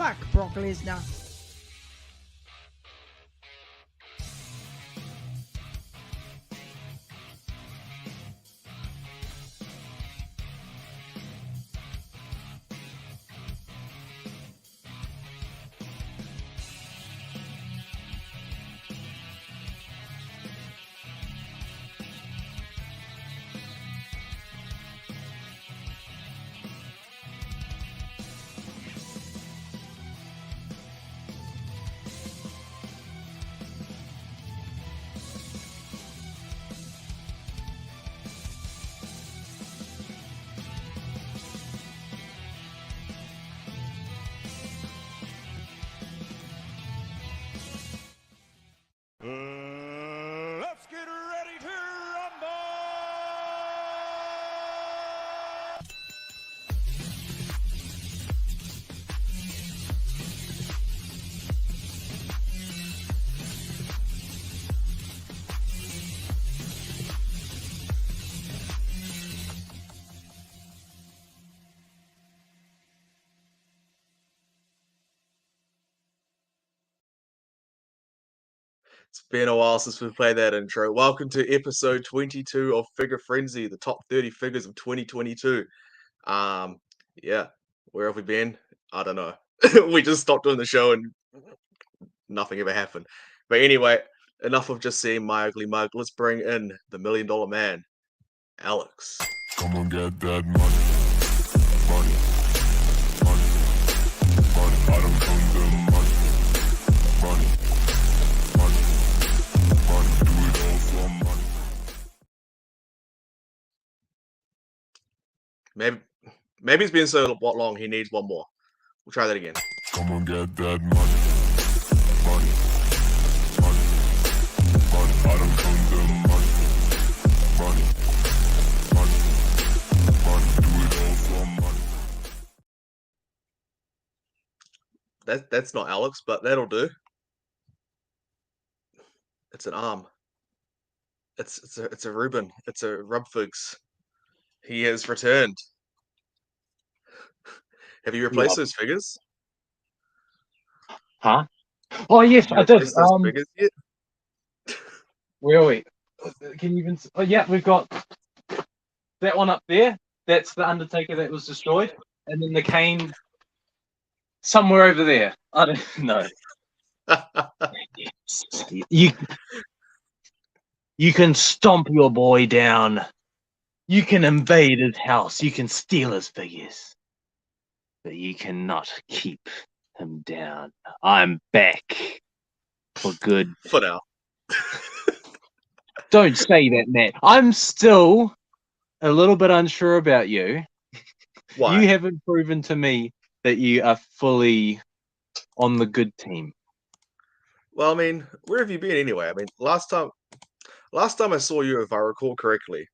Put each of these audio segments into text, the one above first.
Fuck Brock Lesnar. Let's get ready to rumble! It's been a while since we played that intro. Welcome to episode 22 of Figure Frenzy, the top 30 figures of 2022. Yeah, where have we been? I don't know. We just stopped doing the show and nothing ever happened. But anyway, enough of just seeing my ugly mug. Let's bring in the $1 Million Man, Alex. Come on, get that money. Money. Money. Money. I don't come the money. Money. Money. Money. Do it all for money. Maybe it's been so long he needs one more. We'll try that again. Come on, get that money. Money. Money. Money. I don't come the money. Money. Money. Money. Do it all for money. That's not Alex, but that'll do. It's an arm. It's a Ruben. It's a Rubfigs. He has returned. Have you replaced those figures? Huh? Oh yes, Have you I did. replaced those figures yet? Where are we? Can you even? Oh yeah, we've got that one up there. That's the Undertaker that was destroyed, and then the Kane somewhere over there. I don't know. You can stomp your boy down. You can invade his house. You can steal his figures, but you cannot keep him down. I'm back for good. For now. Don't say that, Matt. I'm still a little bit unsure about you. Why? You haven't proven to me that you are fully on the good team. Well, I mean, where have you been anyway? I mean, last time I saw you, if I recall correctly,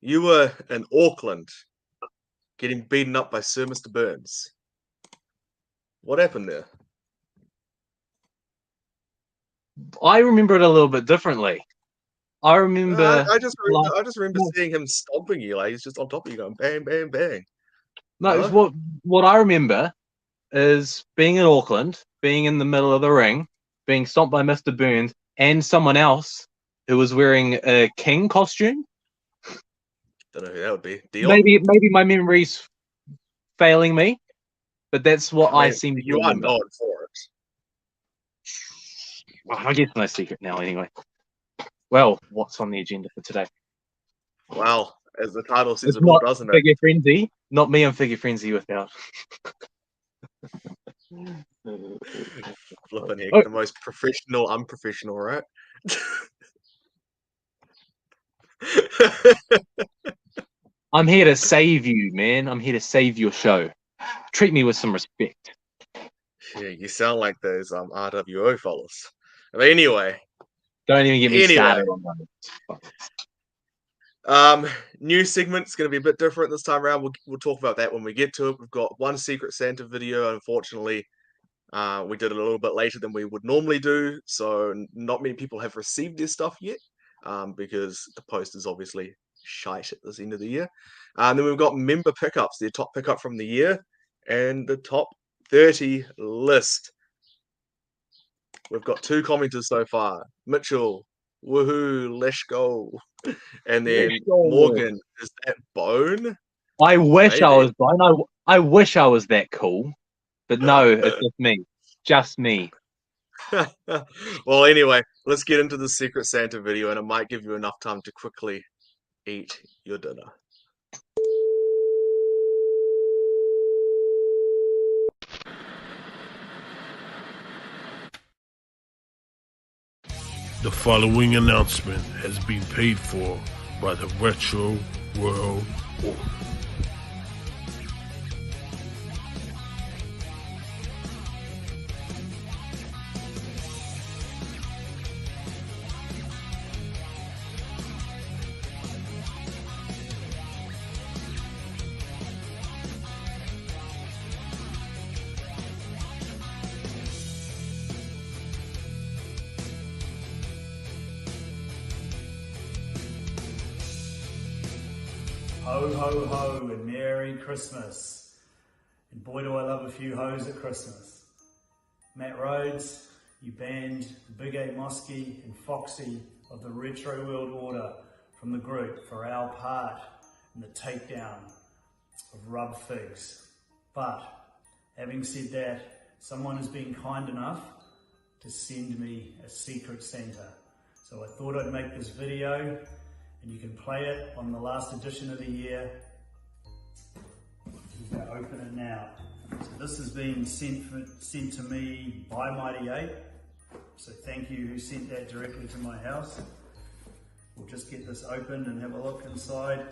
you were in Auckland getting beaten up by Sir Mr. Burns. What happened there? I remember it a little bit differently. I remember. I just remember seeing him stomping you, like he's just on top of you going bang, bang, bang. No, it's what I remember is being in Auckland, being in the middle of the ring, being stomped by Mr. Burns and someone else who was wearing a king costume. Don't know who that would be. Dion? Maybe my memory's failing me, but that's what I seem to You remember. are known for it. Well, I guess no secret now, anyway. Well, what's on the agenda for today? Well, as the title says It's it all, not doesn't it? Figure Frenzy. Not me and Figure Frenzy without. Flipping heck, Oh. the most professional, unprofessional, right? I'm here to save you, man. I'm here to save your show. Treat me with some respect. Yeah, you sound like those RWO fellas. But anyway. Don't even get me started on those. New segment's going to be a bit different this time around. We'll talk about that when we get to it. We've got one Secret Santa video. Unfortunately, we did it a little bit later than we would normally do, so not many people have received their stuff yet, because the post is obviously shite at this end of the year. And then we've got member pickups, their top pickup from the year, and the top 30 list. We've got 2 commenters so far. Mitchell, woohoo, let's go. And then Let's go. Morgan, is that Bone? I wish I Maybe. was blind. I wish I was that cool. But no, it's just me. Just me. Well, anyway, let's get into the Secret Santa video, and it might give you enough time to quickly eat your dinner. The following announcement has been paid for by the Retro World Order. Ho, ho, ho, and Merry Christmas. And boy, do I love a few hoes at Christmas. Matt Rhodes, you banned Big A Mosky and Foxy of the Retro World Order from the group for our part in the takedown of Rub Figs. But, having said that, someone has been kind enough to send me a Secret Santa. So I thought I'd make this video, and you can play it on the last edition of the year. I'm going to open it now. So this has been sent to me by Mighty 8. So thank you who sent that directly to my house. We'll just get this open and have a look inside.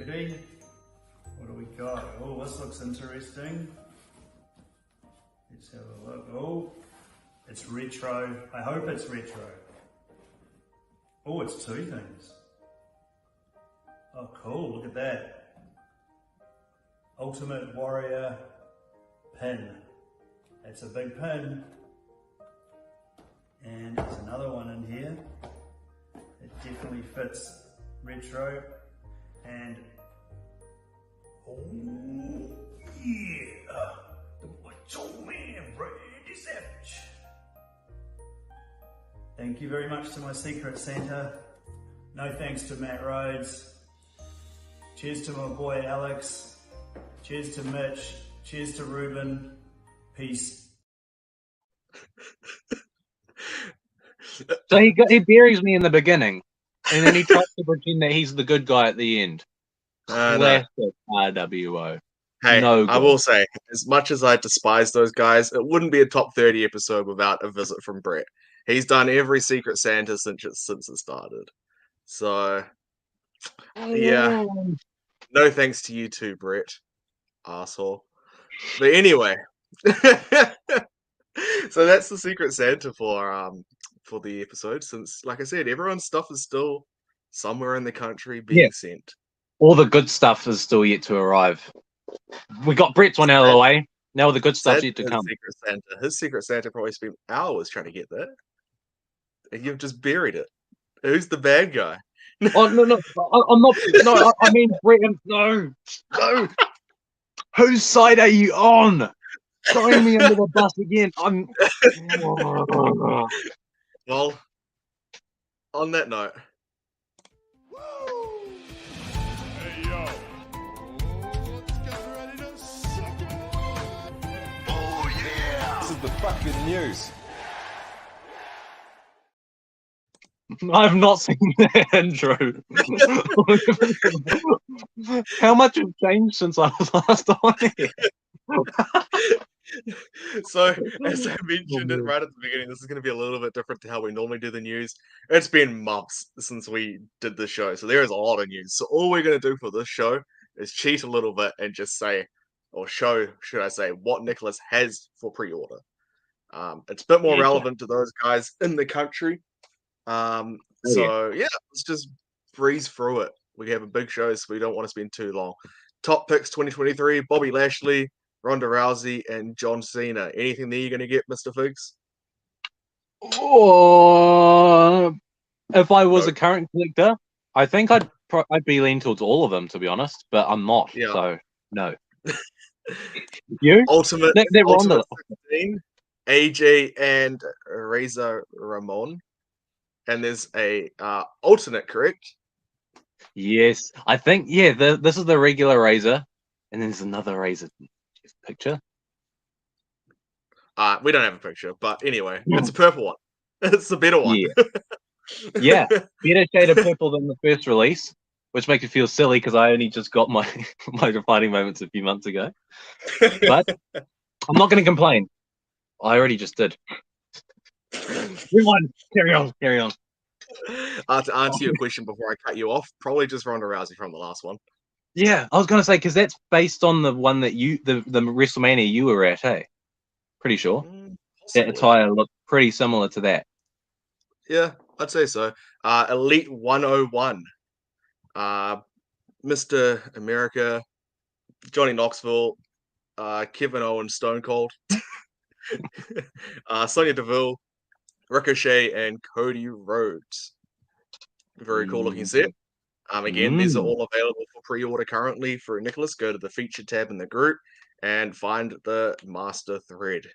Ready? What do we got? Oh, this looks interesting. Let's have a look. Oh, it's retro. I hope it's retro. Oh, it's 2 things. Oh, cool. Look at that. Ultimate Warrior pin. That's a big pin. And there's another one in here. It definitely fits retro. And oh yeah, the Macho Man, Randy Savage. Thank you very much to my Secret Santa. No thanks to Matt Rhodes. Cheers to my boy Alex. Cheers to Mitch. Cheers to Ruben. Peace. So he buries me in the beginning, and then he tries to pretend that he's the good guy at the end. No. Classic RWO. Hey, No I good. will say, as much as I despise those guys, it wouldn't be a top 30 episode without a visit from Brett. He's done every Secret Santa since it started. So, yeah, no thanks to you too, Brett. Asshole. But anyway, so that's the Secret Santa for the episode. Since, like I said, everyone's stuff is still somewhere in the country being sent. All the good stuff is still yet to arrive. We got Brett's one out of the way. Now the good stuff's yet to come. Secret Santa. His Secret Santa probably spent hours trying to get that. And you've just buried it. Who's the bad guy? Oh no, I'm not. No, I mean Brett. No. Whose side are you on? Throwing me under the bus again. Well, on that note. Hey, yo. Let's get ready to suck it. Oh, yeah. This is the fucking news. I've not seen the intro. How much has changed since I was last on here? So, as I mentioned it right at the beginning, this is going to be a little bit different to how we normally do the news. It's been months since we did the show, so there is a lot of news. So all we're going to do for this show is cheat a little bit and just say, or show, should I say, what Nicholas has for pre-order. It's a bit more relevant to those guys in the country. So yeah, let's just breeze through it. We have a big show, so we don't want to spend too long. top picks 2023: Bobby Lashley, Ronda Rousey, and John Cena. Anything there you're going to get, Mr. Figs? Oh, if I was No. a current collector, I think I'd be leaning towards all of them, to be honest. But I'm not, Yeah. so no. You? Ultimate Ronda. 16, AJ and Razor Ramon. And there's a alternate, correct? Yes, I think this is the regular Razor, and then there's another Razor picture. We don't have a picture, but anyway, it's a purple one. It's the better one. Yeah, better shade of purple than the first release, which makes me feel silly because I only just got my my defining moments a few months ago. But I'm not going to complain. I already just did. Rewind. Carry on. To answer your question before I cut you off, probably just Ronda Rousey from the last one. Yeah, I was going to say because that's based on the one that the WrestleMania you were at, hey? Pretty sure that attire looked pretty similar to that. Yeah, I'd say so. Elite 101. Mr. America, Johnny Knoxville, Kevin Owens, Stone Cold, Sonya Deville, Ricochet, and Cody Rhodes. Very cool looking set. Again, these are all available for pre-order currently for Nicholas. Go to the feature tab in the group and find the master thread.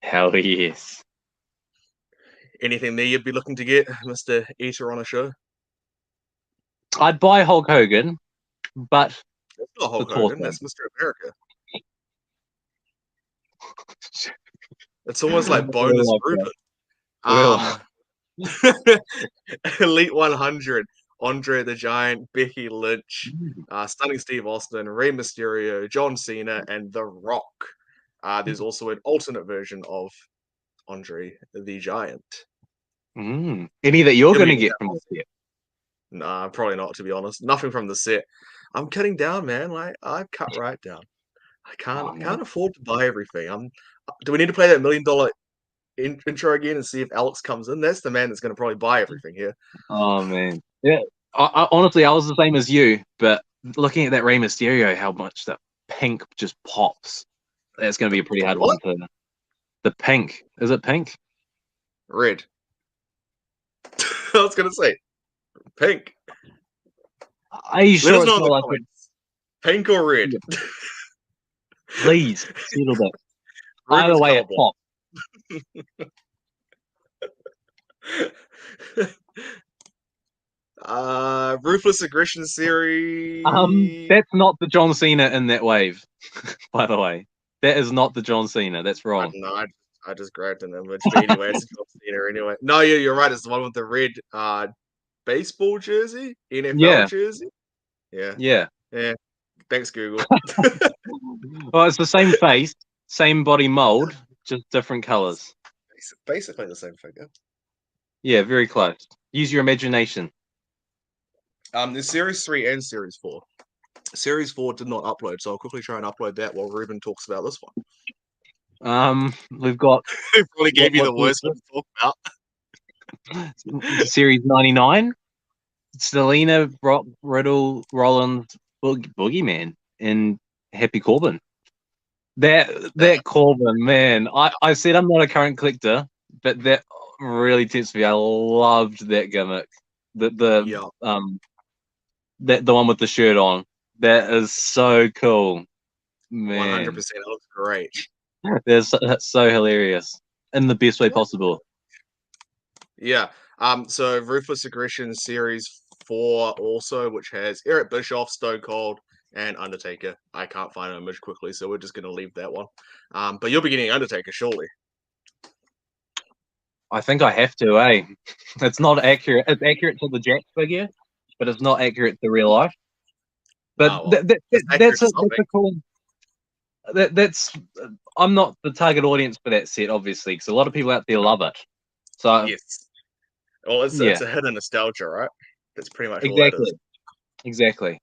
Hell yes. Anything there you'd be looking to get, Mr. Eater on a show? I'd buy Hulk Hogan, but That's not Hulk Hogan, that's Mr. America. It's almost like bonus Ruben. Elite 100, Andre the Giant, Becky Lynch, Stunning Steve Austin, Rey Mysterio, John Cena, and The Rock. There's also an alternate version of Andre the Giant. Any that you're going to get from the set? Nah, probably not, to be honest. Nothing from the set. I'm cutting down, man. Like, I've cut right down. I can't afford to buy everything. Do we need to play that $1 million intro again and see if Alex comes in? That's the man that's going to probably buy everything here. Oh man, yeah. I honestly, I was the same as you, but looking at that Rey Mysterio, how much that pink just pops. That's going to be a pretty hard one to. The pink, is it pink? Red. I was going to say pink. Are you sure it's not like pink or red? Please settle that. Either way, it pops. Ruthless Aggression series. That's not the John Cena in that wave. By the way, that is not the John Cena. That's wrong. No, I just grabbed an image. But anyway, it's John Cena anyway. No, you're right. It's the one with the red baseball jersey, NFL jersey. Yeah. Thanks, Google. Well, it's the same face, same body mold, just different colors. Basically the same figure. Yeah, very close. Use your imagination. There's Series 3 and Series 4. Series 4 did not upload, so I'll quickly try and upload that while Ruben talks about this one. We've got. It probably gave you the worst one to talk about. Series 99. Selena, Riddle, Rollins, Boogeyman, and Happy Corbin. That Corbin, man. I said I'm not a current collector, but that really tempts me. I loved that gimmick. The one with the shirt on. That is so cool. Man. 100%. It looks great. That's so hilarious in the best way possible. Yeah. So Ruthless Aggression Series 4 also, which has Eric Bischoff, Stone Cold, and Undertaker. I can't find an image quickly, so we're just going to leave that one. But you'll be getting Undertaker, surely. I think I have to, eh? It's not accurate. It's accurate to the Jack figure, but it's not accurate to real life. But that's a cool. That's I'm not the target audience for that set, obviously, because a lot of people out there love it. So yes. Well, it's a hidden nostalgia, right? That's pretty much exactly. all that is. Exactly.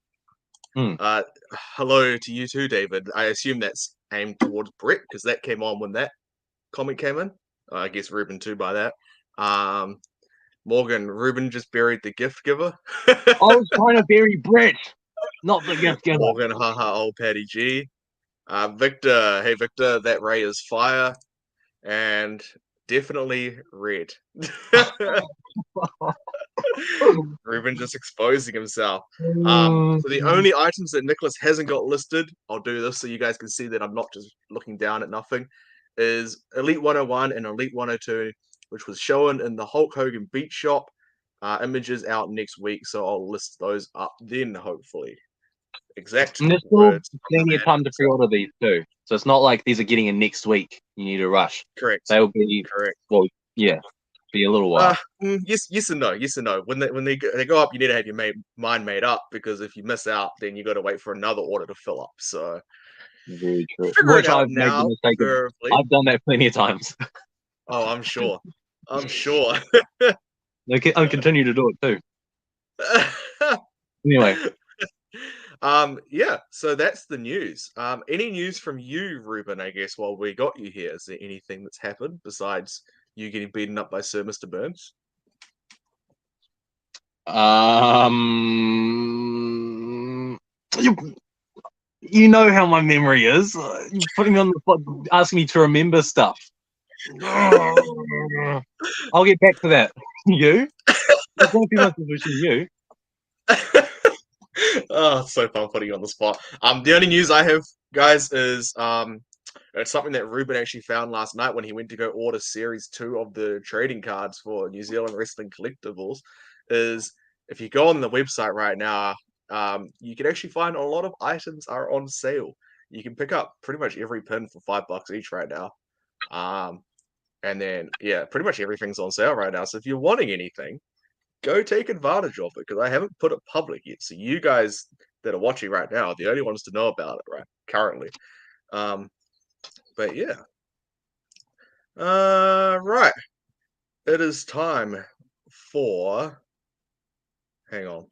Hello to you too, David. I assume that's aimed towards Brett because that came on when that comment came in. I guess Ruben too by that. Morgan, Ruben just buried the gift giver. I was trying to bury Brett. Not the gift giver. Morgan, haha, old Paddy G. Victor, hey Victor, that ray is fire and definitely red. Ruben just exposing himself. So the only items that Nicholas hasn't got listed, I'll do this so you guys can see that I'm not just looking down at nothing, is Elite 101 and Elite 102, which was shown in the Hulk Hogan Beat Shop. Images out next week, so I'll list those up then, hopefully. Exact And there's still words. plenty of time to pre-order these too. So it's not like these are getting in next week. You need to rush. Correct. They'll be Correct. well, yeah, be a little while. Yes and no. Yes and no. When they go up, you need to have your mind made up, because if you miss out, then you got to wait for another order to fill up. So Very true. figure Which it out I've made now. the mistake of. Preferably. I've done that plenty of times. Oh, I'm sure. I'm sure. I'll continue to do it too. Anyway, Yeah, so that's the news. Any news from you, Ruben, I guess, while we got you here? Is there anything that's happened besides you getting beaten up by Sir Mr. Burns? you know how my memory is. You're putting me on the spot, asking me to remember stuff. I'll get back to that. You? It's going to be my solution. You? Oh, it's so fun putting you on the spot. The only news I have, guys, is it's something that Ruben actually found last night when he went to go order Series 2 of the trading cards for New Zealand Wrestling Collectibles. Is if you go on the website right now, you can actually find a lot of items are on sale. You can pick up pretty much every pin for $5 each right now. And then, yeah, pretty much everything's on sale right now. So if you're wanting anything, go take advantage of it, because I haven't put it public yet. So you guys that are watching right now are the only ones to know about it right currently. But yeah. Right. It is time for... Hang on.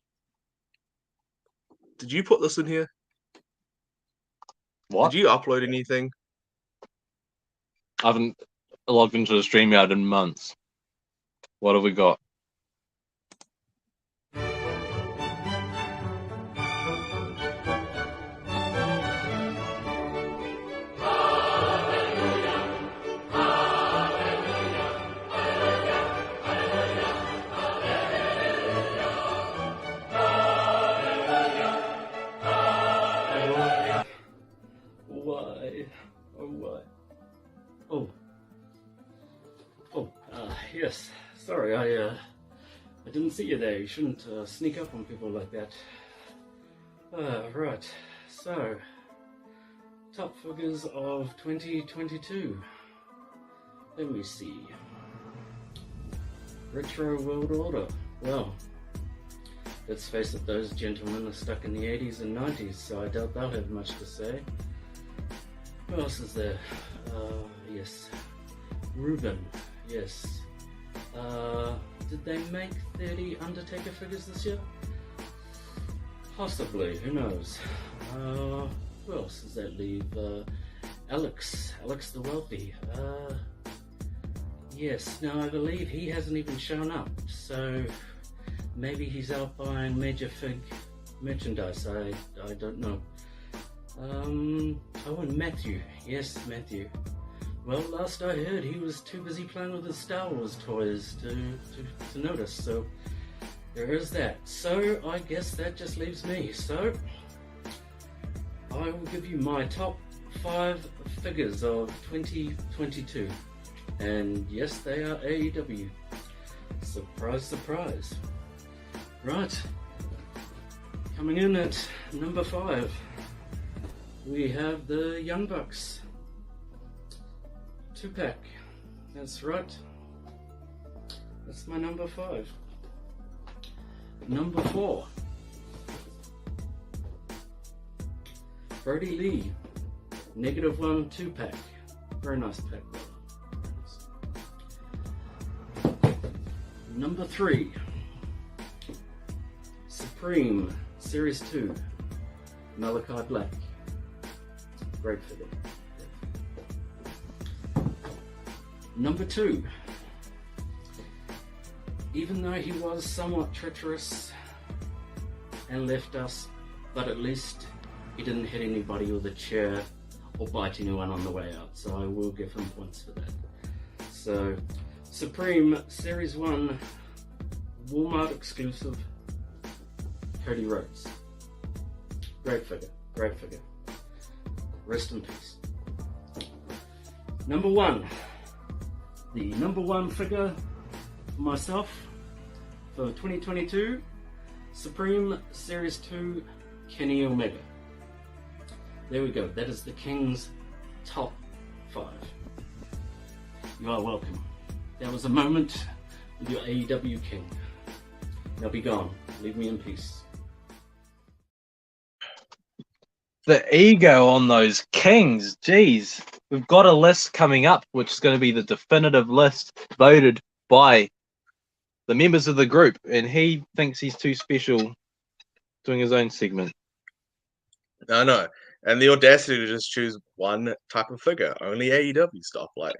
Did you put this in here? What? Did you upload anything? I haven't logged into the StreamYard in months. What have we got? Why? Oh, why? Yes. Sorry, I didn't see you there. You shouldn't sneak up on people like that. Right. So, top figures of 2022. Let me see. Retro World Order. Well, let's face it, those gentlemen are stuck in the 80s and 90s, so I doubt they'll have much to say. Who else is there? Yes. Ruben. Yes. Did they make 30 Undertaker figures this year? Possibly, who knows? Who else does that leave? Alex the Wealthy. Yes, now I believe he hasn't even shown up, so maybe he's out buying Major Fig merchandise, I don't know. Oh, and Matthew. Yes, Matthew. Well, last I heard, he was too busy playing with his Star Wars toys to notice, so there is that. So, I guess that just leaves me. So, I will give you my top 5 figures of 2022. And yes, they are AEW. Surprise, surprise. Right. Coming in at number 5, we have the Young Bucks 2-pack. That's right. That's my number 5. Number 4, Brody Lee, -1 2-pack. Very nice pack. Number 3, Supreme Series 2, Malachi Black. Great figure. Number 2, even though he was somewhat treacherous and left us but at least he didn't hit anybody with a chair or bite anyone on the way out, so I will give him points for that. So, Supreme Series 1 Walmart exclusive, Cody Rhodes. Great figure, great figure. Rest in peace. Number 1. The number 1 figure for myself for 2022, Supreme Series 2 Kenny Omega. There we go, that is the King's top 5. You are welcome. That was a moment with your AEW King. Now be gone. Leave me in peace. The ego on those Kings, geez. We've got a list coming up, which is going to be the definitive list voted by the members of the group, and he thinks he's too special doing his own segment. I know. And the audacity to just choose one type of figure, only AEW stuff. Like,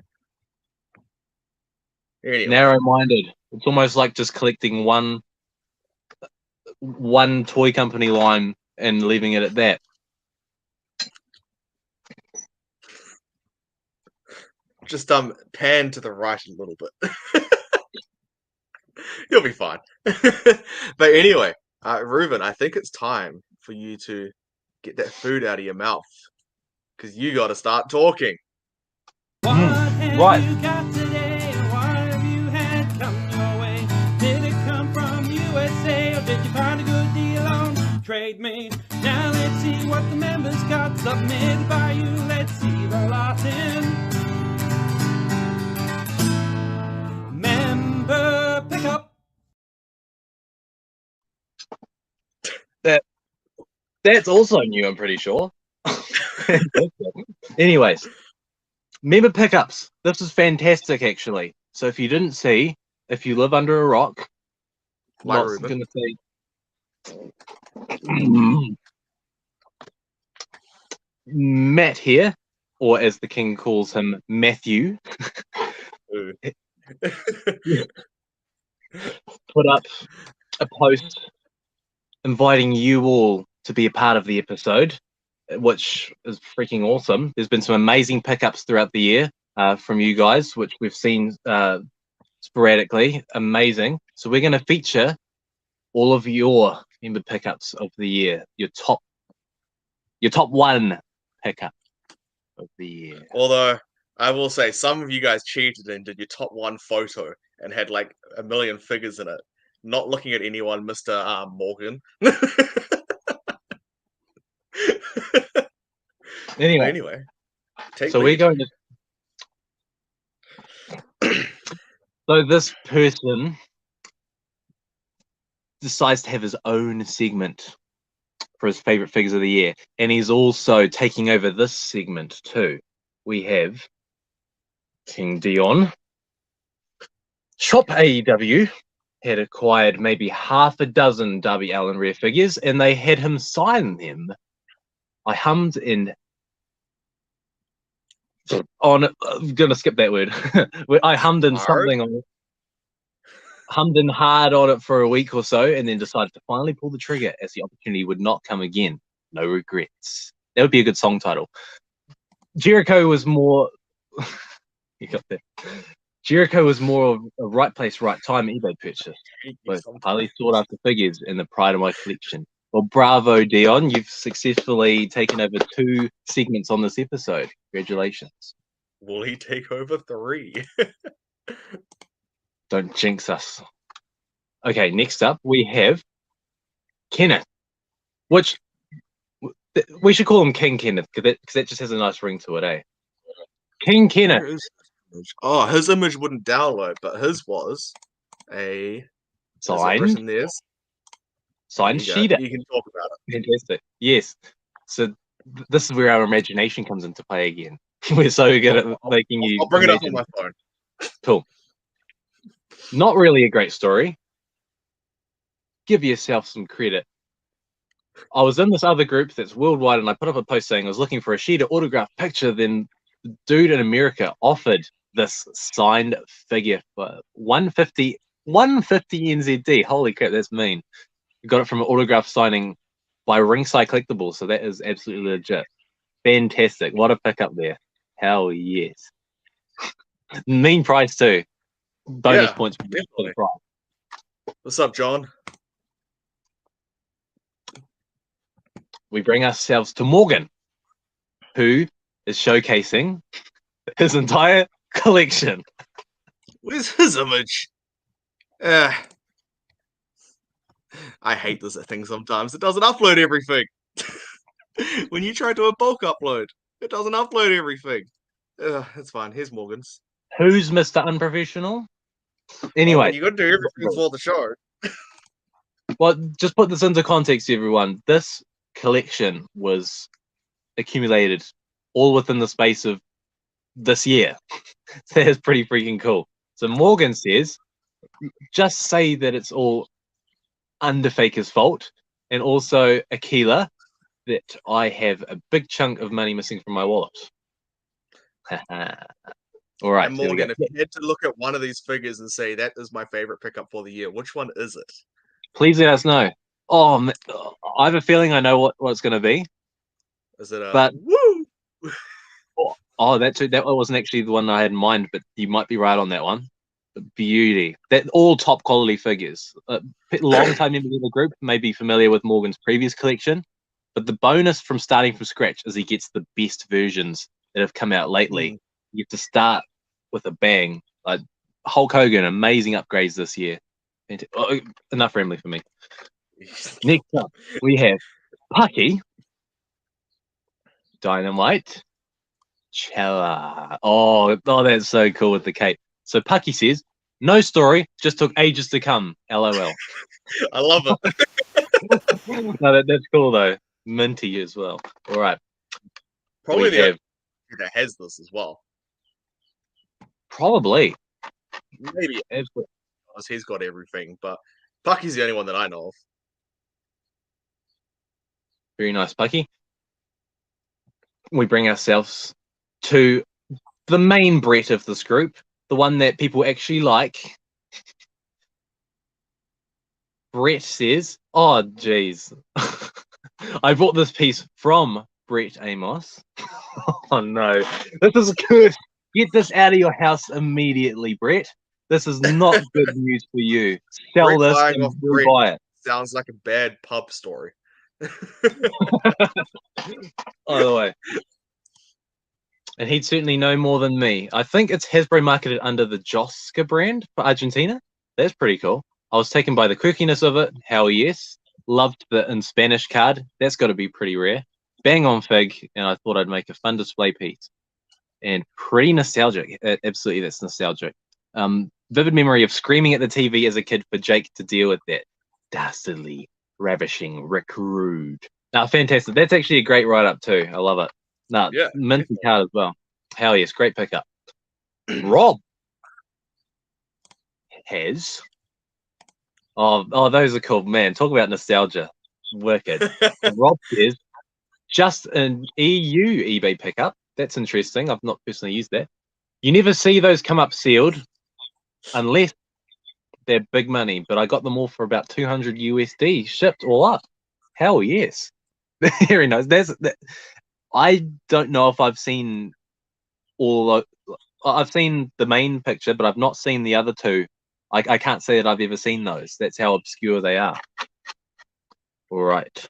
anyway. Narrow-minded. It's almost like just collecting one toy company line and leaving it at that. Just pan to the right a little bit. You'll be fine. But anyway, Ruben, I think it's time for you to get that food out of your mouth, because you got to start talking. Right. You got today, and what have you had come your way? Did it come from USA, or did you find a good deal on Trade Me? Now let's see what the members got submitted by you. Let's see the lot in member pickup. That's also new, I'm pretty sure. Anyways, member pickups. This is fantastic, actually. So if you didn't see, if you live under a rock, Like not Ruben. going to say Matt here, or as the king calls him, Matthew, Ooh. put up a post inviting you all to be a part of the episode, which is freaking awesome. There's been some amazing pickups throughout the year from you guys, which we've seen sporadically. Amazing. So we're going to feature all of your member pickups of the year, your top 1 pickup of the year. Although, I will say, some of you guys cheated and did your top 1 photo and had like a million figures in it. Not looking at anyone, Mr. Morgan. Anyway, take so lead. we're going to. So this person decides to have his own segment for his favorite figures of the year, and he's also taking over this segment too. We have King Dion. Shop AEW had acquired maybe half a dozen Darby Allin rare figures, and they had him sign them. I hummed in. I'm gonna skip that word. I hummed in something on it. Hummed in hard on it for a week or so, and then decided to finally pull the trigger as the opportunity would not come again. No regrets. That would be a good song title. Jericho was more. You got that. Jericho was more of a right place, right time eBay purchase, with highly sought after figures and the pride of my collection. Well, bravo, Dion. You've successfully taken over 2 segments on this episode. Congratulations. Will he take over 3? Don't jinx us. Okay, next up we have Kenneth, which we should call him King Kenneth because that just has a nice ring to it, eh? King Kenneth. Where is his image? Oh, his image wouldn't download, but his was a Signed sheet. You can talk about it. Fantastic. Yes. So this is where our imagination comes into play again. We're so good at making you. I'll bring it up on my phone. Cool. Not really a great story. Give yourself some credit. I was in this other group that's worldwide, and I put up a post saying I was looking for a sheet of autographed picture. Then the dude in America offered this signed figure for 150 NZD. Holy crap, that's mean. Got it from an autograph signing by Ringside Collectibles, so that is absolutely legit. Fantastic. What a pickup there. Hell yes. Mean price too. Bonus Yeah, points for the definitely. price. What's up, John? We bring ourselves to Morgan, who is showcasing his entire collection. Where's his image? I hate this thing sometimes. It doesn't upload everything. When you try to do a bulk upload, it doesn't upload everything. It's fine. Here's Morgan's. Who's Mr. Unprofessional? Well, Anyway, you got to do everything for the show. well, just put this into context, everyone. This collection was accumulated all within the space of this year. That is pretty freaking cool. So Morgan says, just say that it's all under Faker's fault, and also Aquila, that I have a big chunk of money missing from my wallet. All right, And here we go. Morgan, if you had to look at one of these figures and say that is my favorite pickup for the year, which one is it? Please let us know. Oh, I have a feeling I know what it's going to be. Is it a But- woo? Oh, that wasn't actually the one I had in mind, but you might be right on that one. Beauty. That all top quality figures. Long time members of the group may be familiar with Morgan's previous collection, but the bonus from starting from scratch is he gets the best versions that have come out lately. You have to start with a bang. Like Hulk Hogan, amazing upgrades this year. Enough rambling for me. Next up, we have Pucky, Dynamite, Chella. Oh, that's so cool with the cape. So Pucky says, no story, just took ages to come. LOL. I love it. No, that's cool though. Minty as well. All right. Probably We the have- only that has this as well. Probably. Maybe Absolutely. he's got everything, but Pucky's the only one that I know of. Very nice, Pucky. We bring ourselves to the main Brett of this group, the one that people actually like. Brett says, oh, geez. I bought this piece from Brett Amos. Oh, no. This is good. Get this out of your house immediately, Brett. This is not good news for you. Sell Brett this buying and off we'll Brett. buy it. Sounds like a bad pub story. By the way. And he'd certainly know more than me. I think it's Hasbro marketed under the Josca brand for Argentina. That's pretty cool. I was taken by the quirkiness of it. Hell yes. Loved the in Spanish card. That's got to be pretty rare. Bang on fig, and I thought I'd make a fun display piece. And pretty nostalgic. Absolutely, that's nostalgic. Vivid memory of screaming at the TV as a kid for Jake to deal with that dastardly, ravishing Rick Rude. Now, fantastic. That's actually a great write-up too. I love it. No, Yeah, minty card as well. Hell yes, great pickup. Rob has. Oh, those are cool, man. Talk about nostalgia. Wicked. Rob says, just an EU eBay pickup. That's interesting. I've not personally used that. You never see those come up sealed unless they're big money, but I got them all for about 200 USD shipped all up. Hell yes. Very nice. I don't know if I've seen I've seen the main picture, but I've not seen the other two. I can't say that I've ever seen those. That's how obscure they are. All right.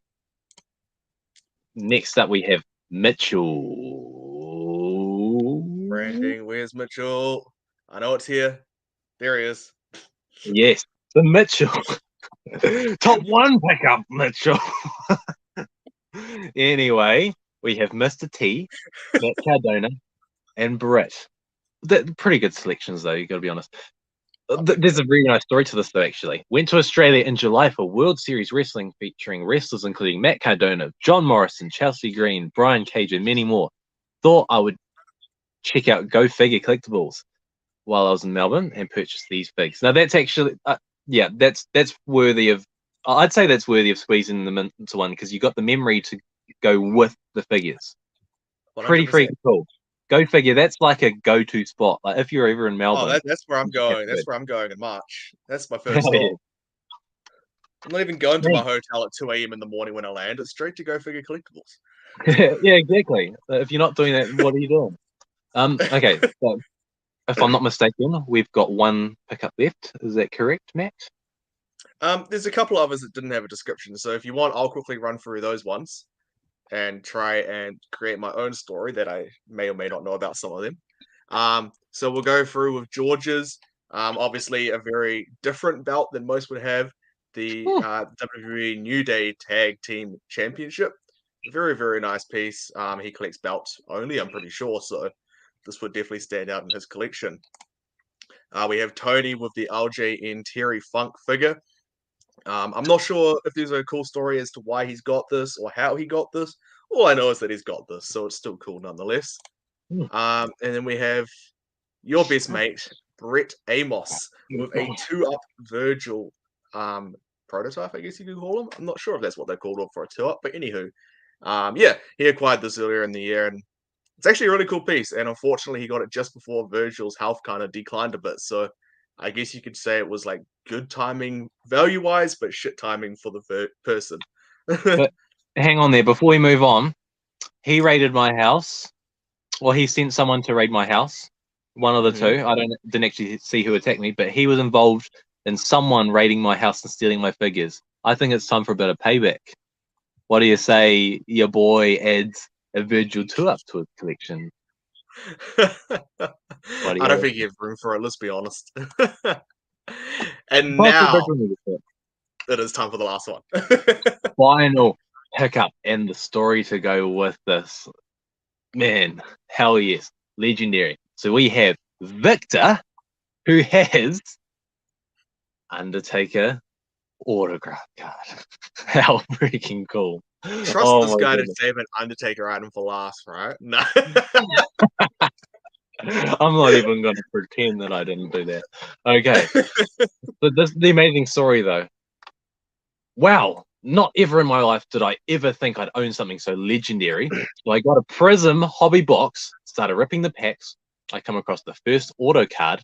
Next up, we have Mitchell. Branding, where's Mitchell? I know it's here. There he is. Yes, the Mitchell. Top one pickup, Mitchell. Anyway, we have Mr. T, Matt Cardona, and Britt. They're pretty good selections, though, you got to be honest. There's a really nice story to this, though, actually. Went to Australia in July for World Series Wrestling featuring wrestlers including Matt Cardona, John Morrison, Chelsea Green, Brian Cage, and many more. Thought I would check out Go Figure Collectibles while I was in Melbourne and purchase these figs. Now, that's actually, that's worthy of, I'd say that's worthy of squeezing them into one because you got the memory to go with the figures. 100%. Pretty freaking cool. Go figure. That's like a go-to spot. Like if you're ever in Melbourne. Oh, that's where I'm going. That's where I'm going in March. That's my first Hell yeah. stop. I'm not even going to Me. my hotel at 2 a.m. in the morning when I land. It's straight to Go Figure Collectibles. Yeah, exactly. If you're not doing that, what are you doing? Okay. So if I'm not mistaken, we've got one pickup left. Is that correct, Matt? There's a couple others that didn't have a description, so if you want, I'll quickly run through those ones and try and create my own story that I may or may not know about some of them. So we'll go through with George's. Obviously, a very different belt than most would have. The WWE New Day Tag Team Championship. Very, very nice piece. He collects belts only, I'm pretty sure, so this would definitely stand out in his collection. We have Tony with the LJN Terry Funk figure. I'm not sure if there's a cool story as to why he's got this or how he got this. All I know is that he's got this, so it's still cool nonetheless. And then we have your best mate, Brett Amos, with a 2-up Virgil prototype, I guess you could call him. I'm not sure if that's what they're called for a 2-up, but anywho. Yeah, he acquired this earlier in the year, and it's actually a really cool piece. And unfortunately, he got it just before Virgil's health kind of declined a bit. So I guess you could say it was like good timing value-wise, but shit timing for the person. But hang on there. Before we move on, he raided my house. Well, he sent someone to raid my house. One of the two. I didn't actually see who attacked me, but he was involved in someone raiding my house and stealing my figures. I think it's time for a bit of payback. What do you say your boy adds a Virgil 2-up to his collection? I don't think you have room for it, let's be honest. And now it is time for the last one. Final pickup and the story to go with this. Man, hell yes. Legendary. So we have Victor, who has Undertaker autograph card. How freaking cool. Trust this guy to save an Undertaker item for last, right? No. I'm not even going to pretend that I didn't do that. Okay. But this is the amazing story, though. Wow. Not ever in my life did I ever think I'd own something so legendary. So I got a Prism hobby box, started ripping the packs. I come across the first auto card,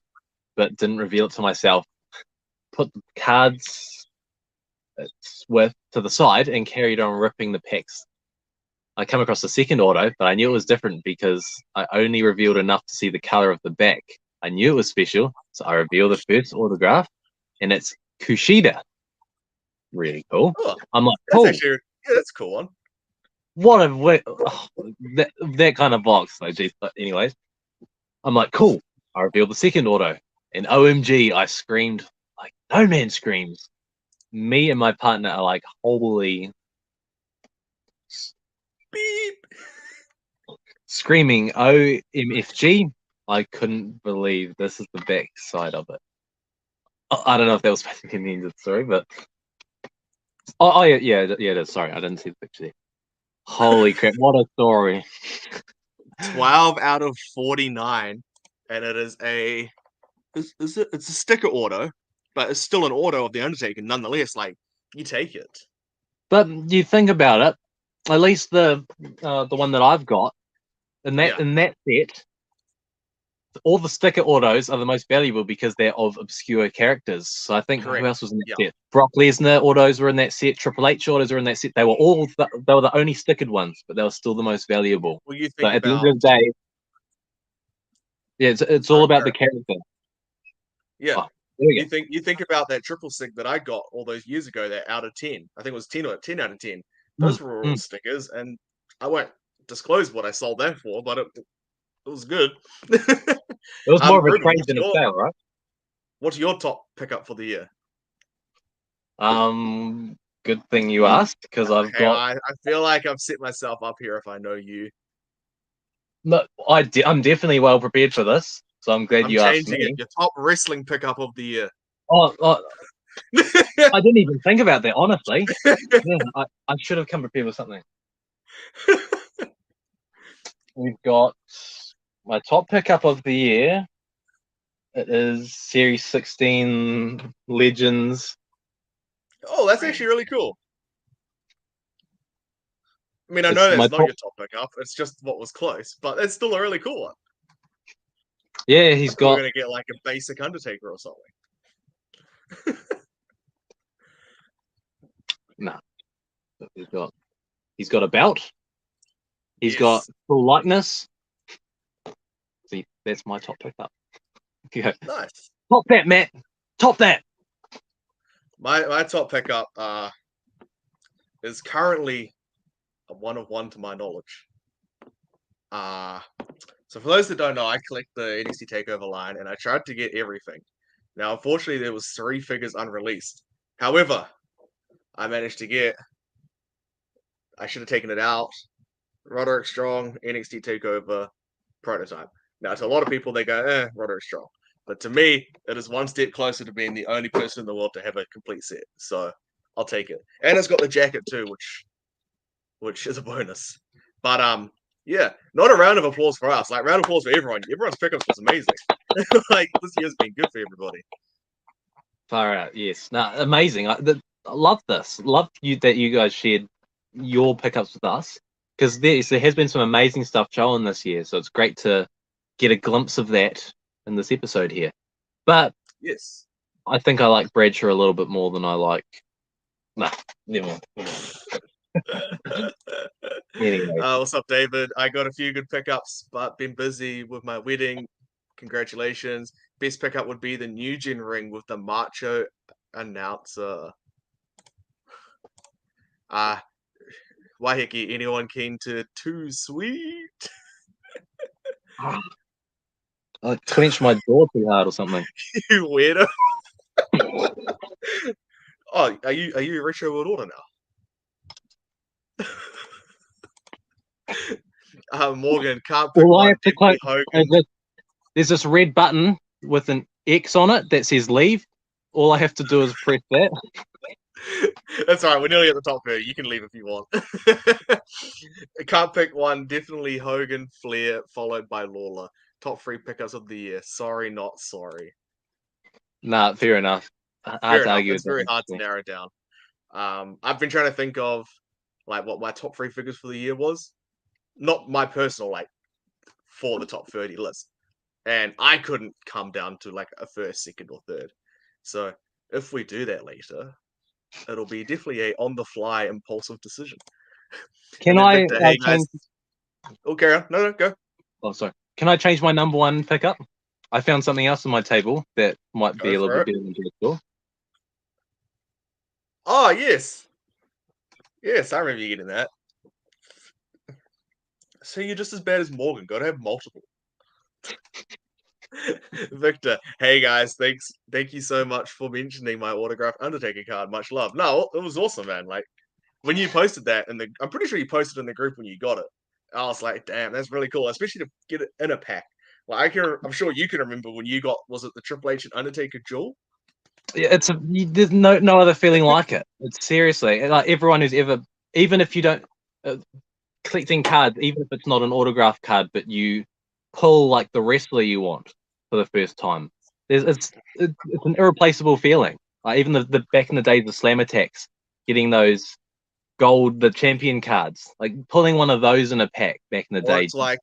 but didn't reveal it to myself. Put the cards to the side and carried on ripping the packs. I come across the second auto, but I knew it was different because I only revealed enough to see the color of the back. I knew it was special, so I revealed the first autograph, and it's Kushida. Really cool. Oh, I'm like, cool. That's a cool one. What a that kind of box, though. Geez. But anyways, I'm like, cool. I revealed the second auto, and OMG, I screamed like no man screams. Me and my partner are like, holy beep, screaming OMFG. I couldn't believe this is the back side of it. I don't know if that was supposed to be in the end of the story, but yeah, it is. Sorry, I didn't see the picture there. Holy crap, what a story. 12 out of 49, and it is it's a sticker auto, but it's still an auto of the Undertaker nonetheless. Like, you take it. But you think about it, at least the one that I've got in that set, all the sticker autos are the most valuable because they're of obscure characters. So I think who else was in that set? Brock Lesnar autos were in that set. Triple H autos were in that set. They were the only stickered ones, but they were still the most valuable. Well, you think so at the end of the day, yeah, it's all about the character. Yeah. Oh, you think about that triple stick that I got all those years ago. That out of 10, I think it was 10 out of 10. Those were all stickers, and I won't disclose what I sold that for, but it was good. It was more of a trade than a sale, right? What's your top pickup for the year? Good thing you asked, because I've got. I feel like I've set myself up here if I know you. No, I'm definitely well prepared for this, so I'm glad you asked me. It. Your top wrestling pickup of the year. Oh, I didn't even think about that, honestly. Yeah, I should have come prepared with something. We've got my top pickup of the year. It is Series 16 Legends. Oh, that's actually really cool. I mean, I know that's not your top pickup. It's just what was close, but it's still a really cool one. Yeah, he's got. We're gonna get like a basic Undertaker or something. No. He's got a belt. He's Yes. got full likeness. See, that's my top pickup. Okay. Nice. Top that, Matt. Top that. My top pickup is currently a 1 of 1 to my knowledge. So for those that don't know, I collect the NXT Takeover line, and I tried to get everything. Now, unfortunately, there was 3 figures unreleased. However, I managed to get. I should have taken it out. Roderick Strong, NXT Takeover prototype. Now, to a lot of people, they go, Roderick Strong. But to me, it is one step closer to being the only person in the world to have a complete set. So I'll take it. And it's got the jacket too, which is a bonus. But yeah, not a round of applause for us. Like, round of applause for everyone. Everyone's pickups was amazing. Like, this year's been good for everybody. Far out, yes. No, amazing. I love this. Love that you guys shared your pickups with us, because there has been some amazing stuff shown this year. So it's great to get a glimpse of that in this episode here. But Yes. I think I like Bradshaw a little bit more than I like. Nah, never mind. Anyway. What's up, David? I got a few good pickups, but been busy with my wedding. Congratulations. Best pickup would be the New Gen ring with the macho announcer. Waiheke, anyone keen to Too Sweet? I clenched my jaw too hard or something. You weirdo. Oh, are you a retro world order now? Morgan can't pick Well, I one. have to Definitely click. Hogan. There's this red button with an X on it that says leave. All I have to do is press that. That's all right. We're nearly at the top here. You can leave if you want. Can't pick one. Definitely Hogan, Flair, followed by Lawler. Top 3 pickups of the year. Sorry, not sorry. Nah, fair enough. Hard Fair to enough. argue It's with very that, hard to actually. narrow down. I've been trying to think of like what my top 3 figures for the year was. Not my personal, like, for the top 30 list. And I couldn't come down to like a first, second, or third. So if we do that later, it'll be definitely a on-the-fly impulsive decision. Can And then I Victor, hey guys. change? Oh, carry on. No, go. Oh, sorry. Can I change my number 1 pickup? I found something else on my table that might be a Go little for bit it. better than Jigsaw. Oh, yes. Yes, I remember you getting that. So you're just as bad as Morgan. Got to have multiple. Victor, hey guys, thank you so much for mentioning my autographed Undertaker card. Much love. No, it was awesome, man. Like, when you posted that, I'm pretty sure you posted in the group when you got it. I was like, damn, that's really cool, especially to get it in a pack. Like, I'm sure you can remember when you got, was it the Triple H and Undertaker duel? Yeah, there's no other feeling like it. It's seriously like everyone who's ever, even if you don't collecting cards, even if it's not an autograph card, but you pull like the wrestler you want for the first time. It's an irreplaceable feeling. Like even the back in the days of Slam Attacks, getting those the champion cards, like pulling one of those in a pack back in the Or day. it's like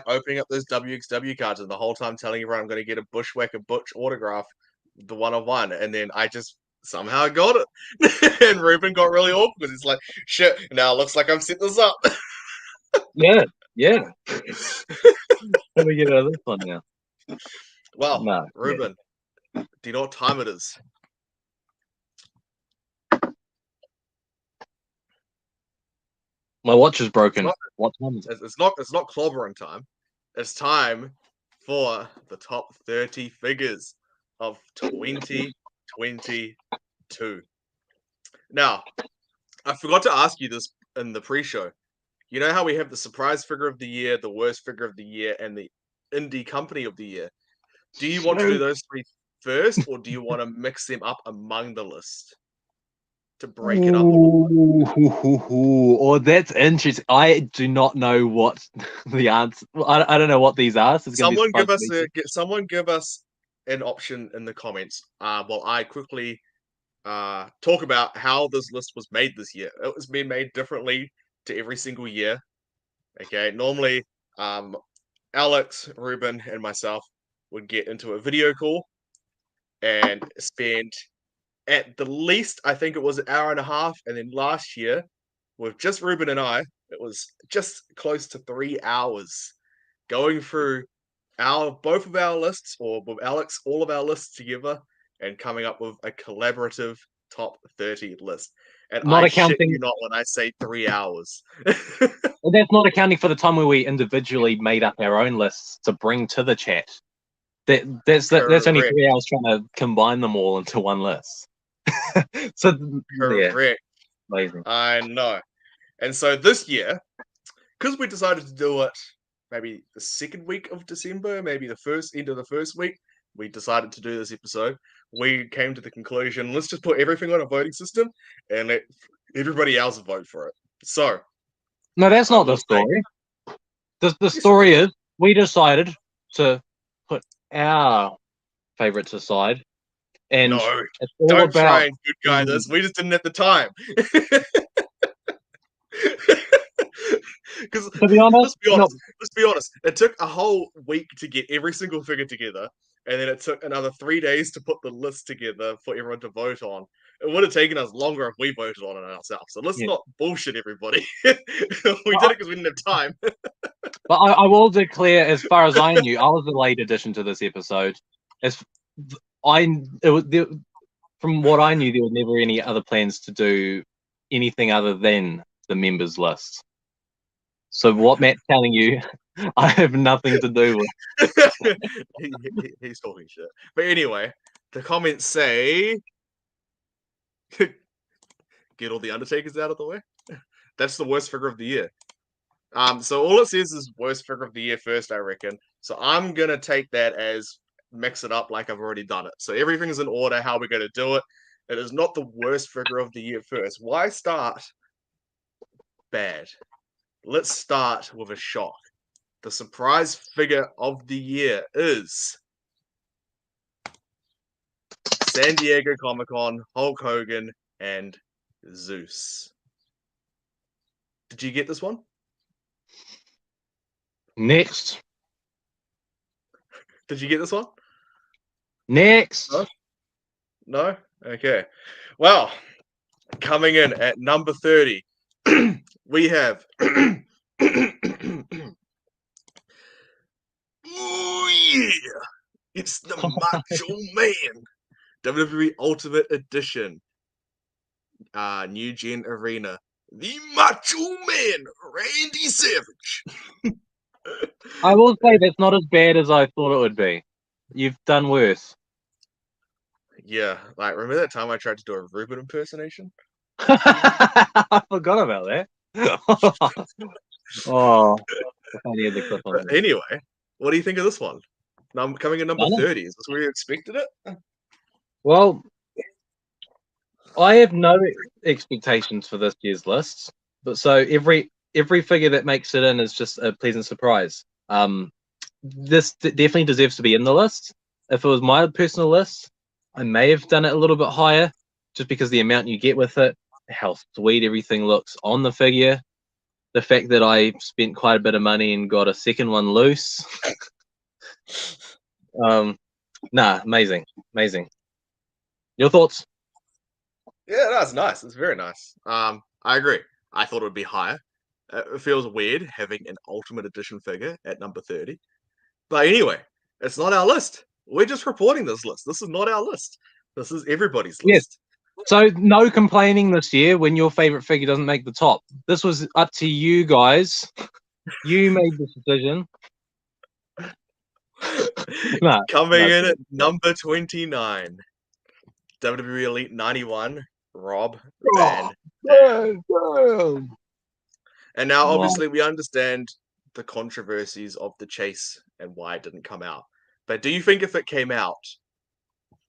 opening up those WXW cards and the whole time telling everyone I'm going to get a Bushwhacker Butch autograph, the 1 of 1, and then I just somehow got it. And Ruben got really awkward because it's like, shit, now it looks like I'm setting this up. Yeah. How do we get out of this one now? Well, No, Ruben, do you know what time it is? my watch is broken. It's What time is it? It's not clobbering time. It's time for the top 30 figures of 2022. Now, I forgot to ask you this in the pre-show. You know how we have the surprise figure of the year, the worst figure of the year, and the indie company of the year? Do you want to do those 3 first, or do you want to mix them up among the list to break it up a little bit? Oh, that's interesting. I do not know what the answer. I don't know what these are. So it's gonna Someone be someone give us an option in the comments. While I quickly talk about how this list was made this year. It was being made differently to every single year. Okay, normally Alex, Ruben, and myself would get into a video call and spend at the least, I think it was an hour and a half. And then last year, with just Ruben and I, it was just close to 3 hours going through both of our lists, or with Alex, all of our lists together, and coming up with a collaborative top 30 list. And Not I shit accounting. you not when I say 3 hours. Well, that's not accounting for the time where we individually made up our own lists to bring to the chat. That's only Correct. 3 hours trying to combine them all into one list. So yeah, Correct. amazing. I know. And so this year, because we decided to do it maybe the second week of December, maybe the end of the first week, we decided to do this episode. We came to the conclusion, let's just put everything on a voting system and let everybody else vote for it. So, No, that's I not the will say- story. The Yes, it story is we decided to put our favorites aside, and no, it's all don't about. try and good guy this. We just didn't at the time. Because To be honest, let's be honest. It took a whole week to get every single figure together, and then it took another 3 days to put the list together for everyone to vote on. It would have taken us longer if we voted on it ourselves. So let's Yeah. not bullshit everybody. We did it because we didn't have time. But I will declare, as far as I knew, I was the late addition to this episode. From what I knew, there were never any other plans to do anything other than the members list. So what Matt's telling you, I have nothing to do with. He's talking shit. But anyway, the comments say, get all the Undertakers out of the way. That's the worst figure of the year. So all it says is worst figure of the year first, I reckon. So I'm gonna take that as mix it up like I've already done it. So everything's in order, how we're gonna do it. It is not the worst figure of the year first. Why start bad? Let's start with a shock. The surprise figure of the year is San Diego Comic-Con, Hulk Hogan, and Zeus. Did you get this one? Next. Did you get this one? Next. Huh? No? Okay. Well, coming in at number 30, we have oh yeah! It's the Macho Man. WWE Ultimate Edition. New Gen Arena. The Macho Man, Randy Savage. I will say that's not as bad as I thought it would be. You've done worse. Yeah, like remember that time I tried to do a Ruben impersonation? I forgot about that. Oh, I only had the clip on But there. anyway, what do you think of this one? Now coming in number Done it. 30. Is this where you expected it? Well, I have no expectations for this year's list, but so every figure that makes it in is just a pleasant surprise. This definitely deserves to be in the list. If it was my personal list, I may have done it a little bit higher, just because the amount you get with it, how sweet everything looks on the figure, the fact that I spent quite a bit of money and got a second one loose. Amazing. Your thoughts? Yeah, that's nice. It's very nice. I agree. I thought it would be higher. It feels weird having an Ultimate Edition figure at number 30. But anyway, it's not our list. We're just reporting this list. This is not our list. This is everybody's Yes. list. So no complaining this year when your favorite figure doesn't make the top. This was up to you guys. You made this decision. Coming in at number 29, WWE Elite 91, Rob Van. And now, obviously, we understand the controversies of the chase and why it didn't come out. But do you think if it came out,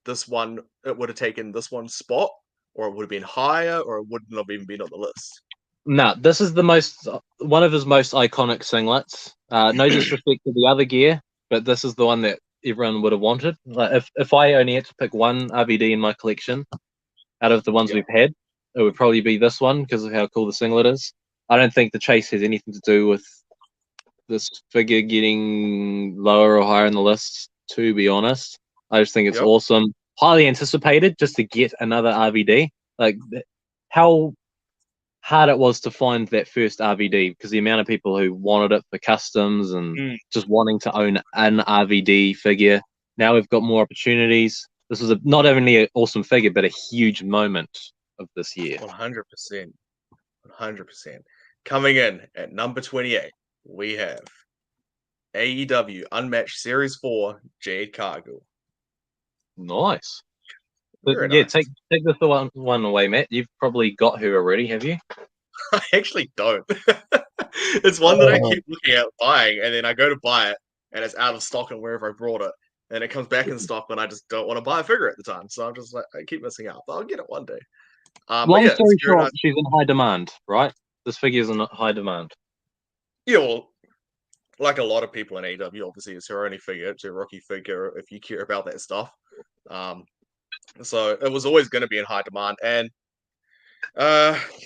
this one, it would have taken this one's spot, or it would have been higher, or it wouldn't have even been on the list? No, this is one of his most iconic singlets. No disrespect to the other gear, but this is the one that everyone would have wanted. Like if I only had to pick one RVD in my collection out of the ones we've had, it would probably be this one because of how cool the singlet is. I don't think the chase has anything to do with this figure getting lower or higher in the list, to be honest. I just think it's awesome. highly anticipated just to get another RVD. Like how hard it was to find that first RVD because the amount of people who wanted it for customs and just wanting to own an RVD figure. Now we've got more opportunities. This was not only an awesome figure, but a huge moment of this year. 100%. 100%. Coming in at number 28, we have AEW Unmatched Series 4 Jade Cargill. Nice. Very But yeah, nice. take this one away, Matt. You've probably got her already, have you? I actually don't. It's one that I keep looking at buying, and then I go to buy it, and it's out of stock and wherever I brought it. And it comes back in stock when I just don't want to buy a figure at the time. So I'm just like, I keep missing out. But I'll get it one day. But Long yeah, story it's very short, nice. she's in high demand, right? This figure's in high demand. Yeah, well, like a lot of people in AEW, obviously it's her only figure. It's her rookie figure if you care about that stuff. So it was always going to be in high demand. And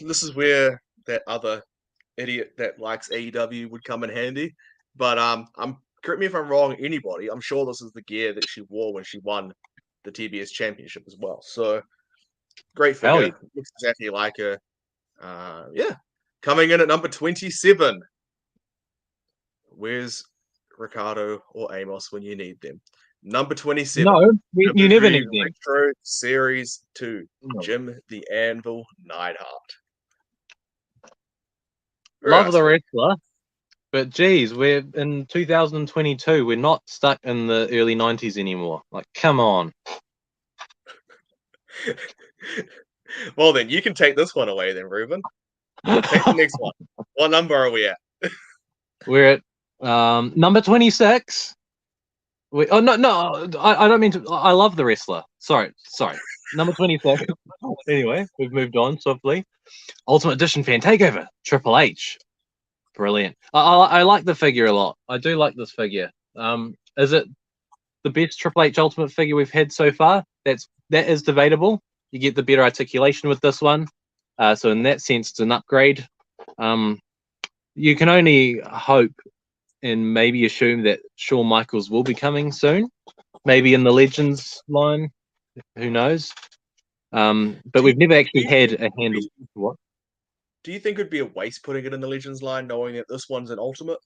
this is where that other idiot that likes AEW would come in handy. But correct me if I'm wrong, anybody. I'm sure this is the gear that she wore when she won the TBS Championship as well. So great Hell figure. Looks exactly like her. Yeah. Coming in at number 27. Where's Ricardo or Amos when you need them? Number 27. No, you never WWE need them. Retro Series 2. No. Jim the Anvil Neidhart. Love the wrestler, but geez, we're in 2022. We're not stuck in the early 90s anymore. Like, come on. Well, then you can take this one away, then, Ruben. Take the next one. What number are we at? We're at number 26. No, I don't mean to. I love the wrestler. Sorry. Number 26. Anyway, we've moved on swiftly. Ultimate Edition Fan Takeover, Triple H. Brilliant. I like the figure a lot. I do like this figure. Is it the best Triple H Ultimate figure we've had so far? That is debatable. You get the better articulation with this one. So in that sense, it's an upgrade. You can only hope and maybe assume that Shawn Michaels will be coming soon. Maybe in the Legends line. Who knows? But we've never actually had a handle. What? Do you think it'd be a waste putting it in the Legends line, knowing that this one's an Ultimate?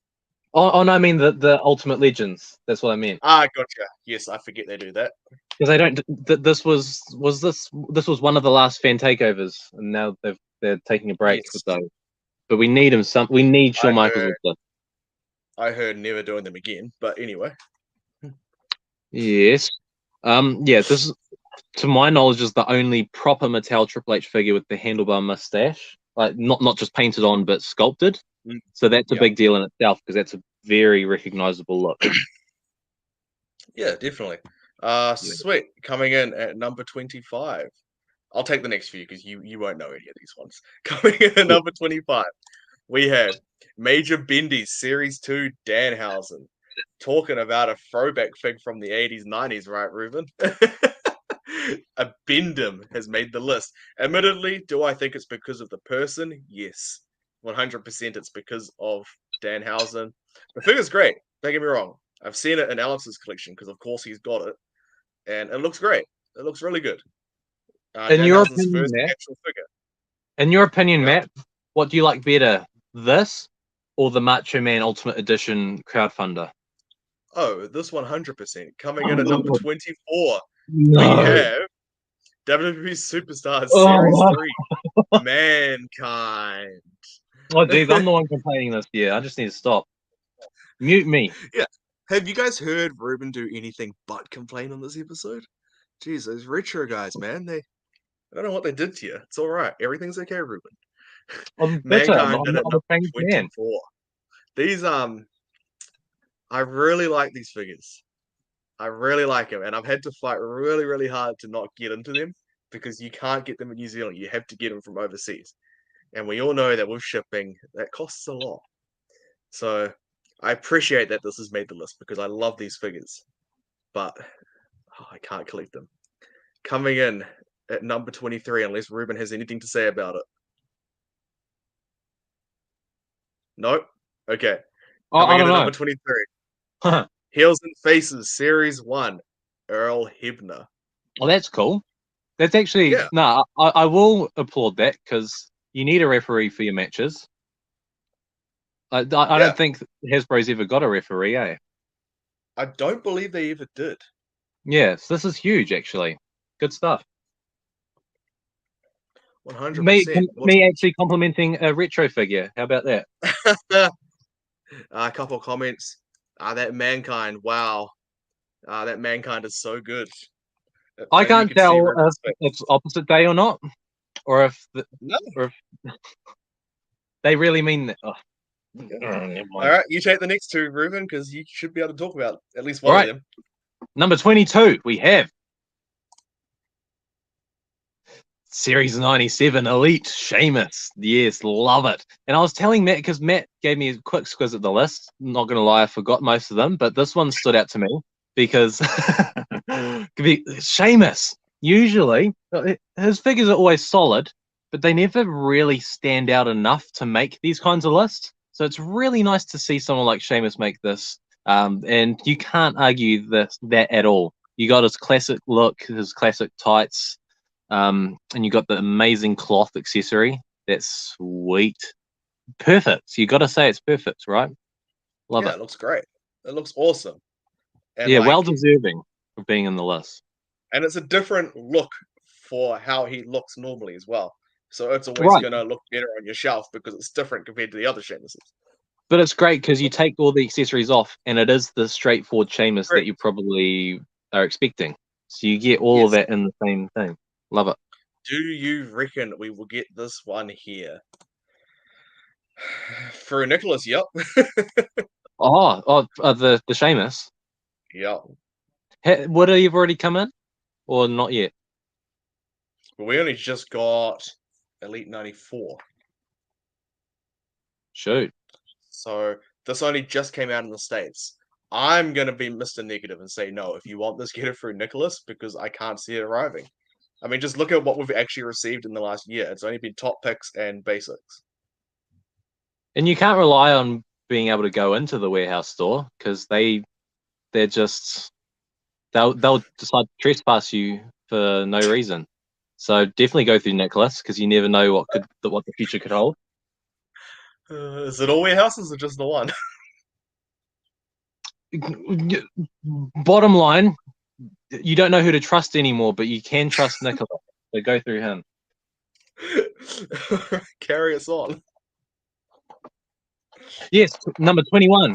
Oh no, I mean the Ultimate Legends. That's what I meant. Gotcha. Yes, I forget they do that. Because they don't. This was one of the last fan takeovers, and now they're taking a break with those. But we need him. We need Shawn Michaels with this. I heard never doing them again. But anyway. Yes. Yeah. This is, to my knowledge, is the only proper Mattel Triple H figure with the handlebar mustache, like not just painted on but sculpted. So that's a big deal in itself because that's a very recognizable look. Yeah, definitely. Sweet. Coming in at number 25. I'll take the next few because you won't know any of these ones. Coming in at number 25, we have Major Bendy's Series 2 Danhausen. Talking about a throwback fig from the 80s, 90s, right, Ruben? A Bendham has made the list. Admittedly, do I think it's because of the person? Yes. 100% it's because of Danhausen. The figure's great. Don't get me wrong. I've seen it in Alex's collection because, of course, he's got it. And it looks great. It looks really good. In your Danhausen's opinion, first Matt, actual figure. In your opinion, Matt, what do you like better, this or the Macho Man Ultimate Edition crowdfunder? Oh, this 100%. Coming in at number 24, No. we have WWE Superstars Series 3, Mankind. Oh, geez, I'm the one complaining this year. I just need to stop. Mute me. Yeah. Have you guys heard Ruben do anything but complain on this episode? Jeez, those retro guys, man. I don't know what they did to you. It's all right. Everything's okay, Ruben. I'm bitter. Mankind I'm at a number changed man. 24. These I really like these figures. I really like them, and I've had to fight really, really hard to not get into them because you can't get them in New Zealand. You have to get them from overseas. And we all know that with shipping, that costs a lot. So I appreciate that this has made the list because I love these figures. But I can't collect them. Coming in at number 23, unless Ruben has anything to say about it. Nope. Okay. Coming in at number 23. Heels and Faces Series 1, Earl Hebner. Well, that's cool. That's actually Yeah. no. I will applaud that because you need a referee for your matches. I Yeah. don't think Hasbro's ever got a referee, eh? I don't believe they ever did. Yes, this is huge, actually. Good stuff. 100%. Me actually complimenting a retro figure. How about that? A couple of comments. That Mankind, wow. That Mankind is so good. I You can't can see tell if Ruben's face. it's opposite day or not, or if No. they really mean that. Oh, Yeah. never All mind. right, you take the next two, Ruben, because you should be able to talk about at least one All of right. them. Number 22, we have Series 97 Elite Sheamus. Yes, love it. And I was telling Matt, because Matt gave me a quick squiz at the list. Not going to lie, I forgot most of them, but this one stood out to me because Sheamus, usually, his figures are always solid, but they never really stand out enough to make these kinds of lists. So it's really nice to see someone like Sheamus make this. And you can't argue that at all. You got his classic look, his classic tights, and you got the amazing cloth accessory. That's sweet. Perfect. You got to say it's perfect, right? Love Yeah, it. it looks great. It looks awesome. And Yeah, like, well deserving of being in the list. and it's a different look for how he looks normally as well. So it's always Right. gonna look better on your shelf because it's different compared to the other Sheamuses. But it's great because you take all the accessories off, and it is the straightforward Sheamus that you probably are expecting. So you get all of Yes. that in the same thing. Love it. Do you reckon we will get this one here? For Nicholas, yep. The Sheamus. Yep. Would it have already come in, or not yet? But we only just got Elite 94. Shoot. So this only just came out in the States. I'm gonna be Mr. Negative and say no. If you want this, get it through Nicholas because I can't see it arriving. I mean, just look at what we've actually received in the last year. It's only been top picks and basics. And you can't rely on being able to go into the warehouse store because they'll decide to trespass you for no reason. So definitely go through Nicholas because you never know what the future could hold. Is it all warehouses or just the one? Bottom line, you don't know who to trust anymore, but you can trust Nicholas. So go through him. Carry us on. Yes, number 21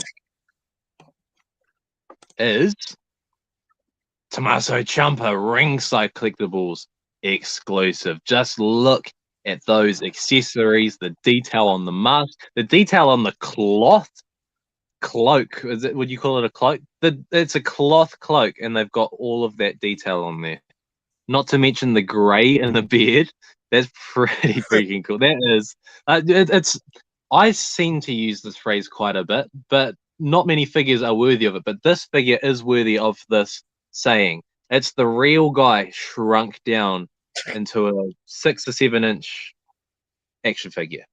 is Tommaso Ciampa Ringside Collectibles exclusive. Just look at those accessories, the detail on the mask, the detail on the cloth cloak. Would you call it a cloak? It's a cloth cloak, and they've got all of that detail on there. Not to mention the grey in the beard. That's pretty freaking cool. That is. It's. I seem to use this phrase quite a bit, but not many figures are worthy of it. But this figure is worthy of this saying. It's the real guy shrunk down into a 6 or 7 inch action figure.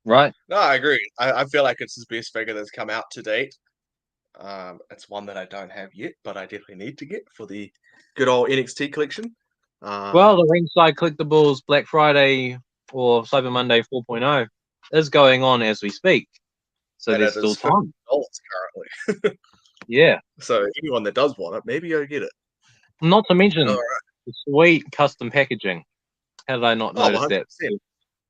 Right? No, I agree. I feel like it's his best figure that's come out to date. It's one that I don't have yet, but I definitely need to get for the good old NXT collection. Well, the Ringside Collectibles Black Friday or Cyber Monday 4.0 is going on as we speak. So and there's it still is time. $50 currently. Yeah. So anyone that does want it, maybe go get it. Not to mention All right. the sweet custom packaging. How did I not Oh, notice that?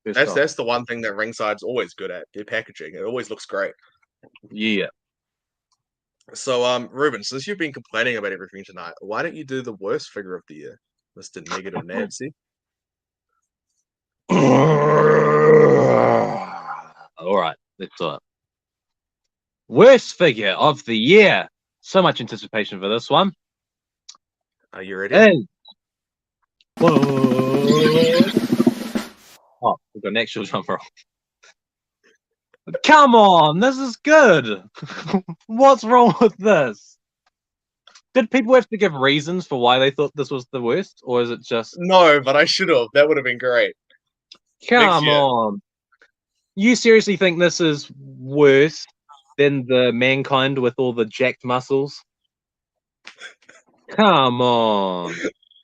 100%. That's the one thing that Ringside's always good at, their packaging. It always looks great. Yeah. So, Ruben, since you've been complaining about everything tonight, why don't you do the worst figure of the year, Mr. Negative Nancy? All right, let's do it. Worst figure of the year. So much anticipation for this one. Are you ready? Is... Oh, we've got an actual drum roll. Come on, this is good. What's wrong with this? Did people have to give reasons for why they thought this was the worst, or is it just... No, but I should have. That would have been great. Come on. You seriously think this is worse than the Mankind with all the jacked muscles? Come on.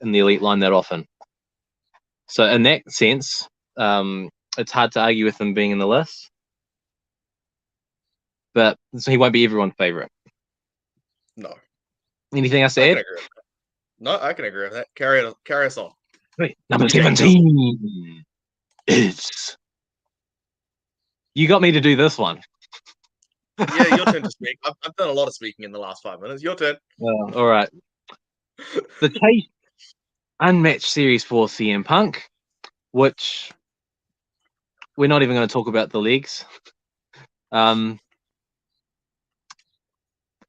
in the elite line that often. So in that sense, it's hard to argue with him being in the list. But so he won't be everyone's favorite. No. Anything else to I add? can agree with that. No, I can agree with that. Carry us on. Wait, number You take 17 is. You got me to do this one. Yeah, your turn to speak. I've done a lot of speaking in the last 5 minutes. Your turn. All right. The Chase Unmatched Series 4 CM Punk, which we're not even going to talk about the legs.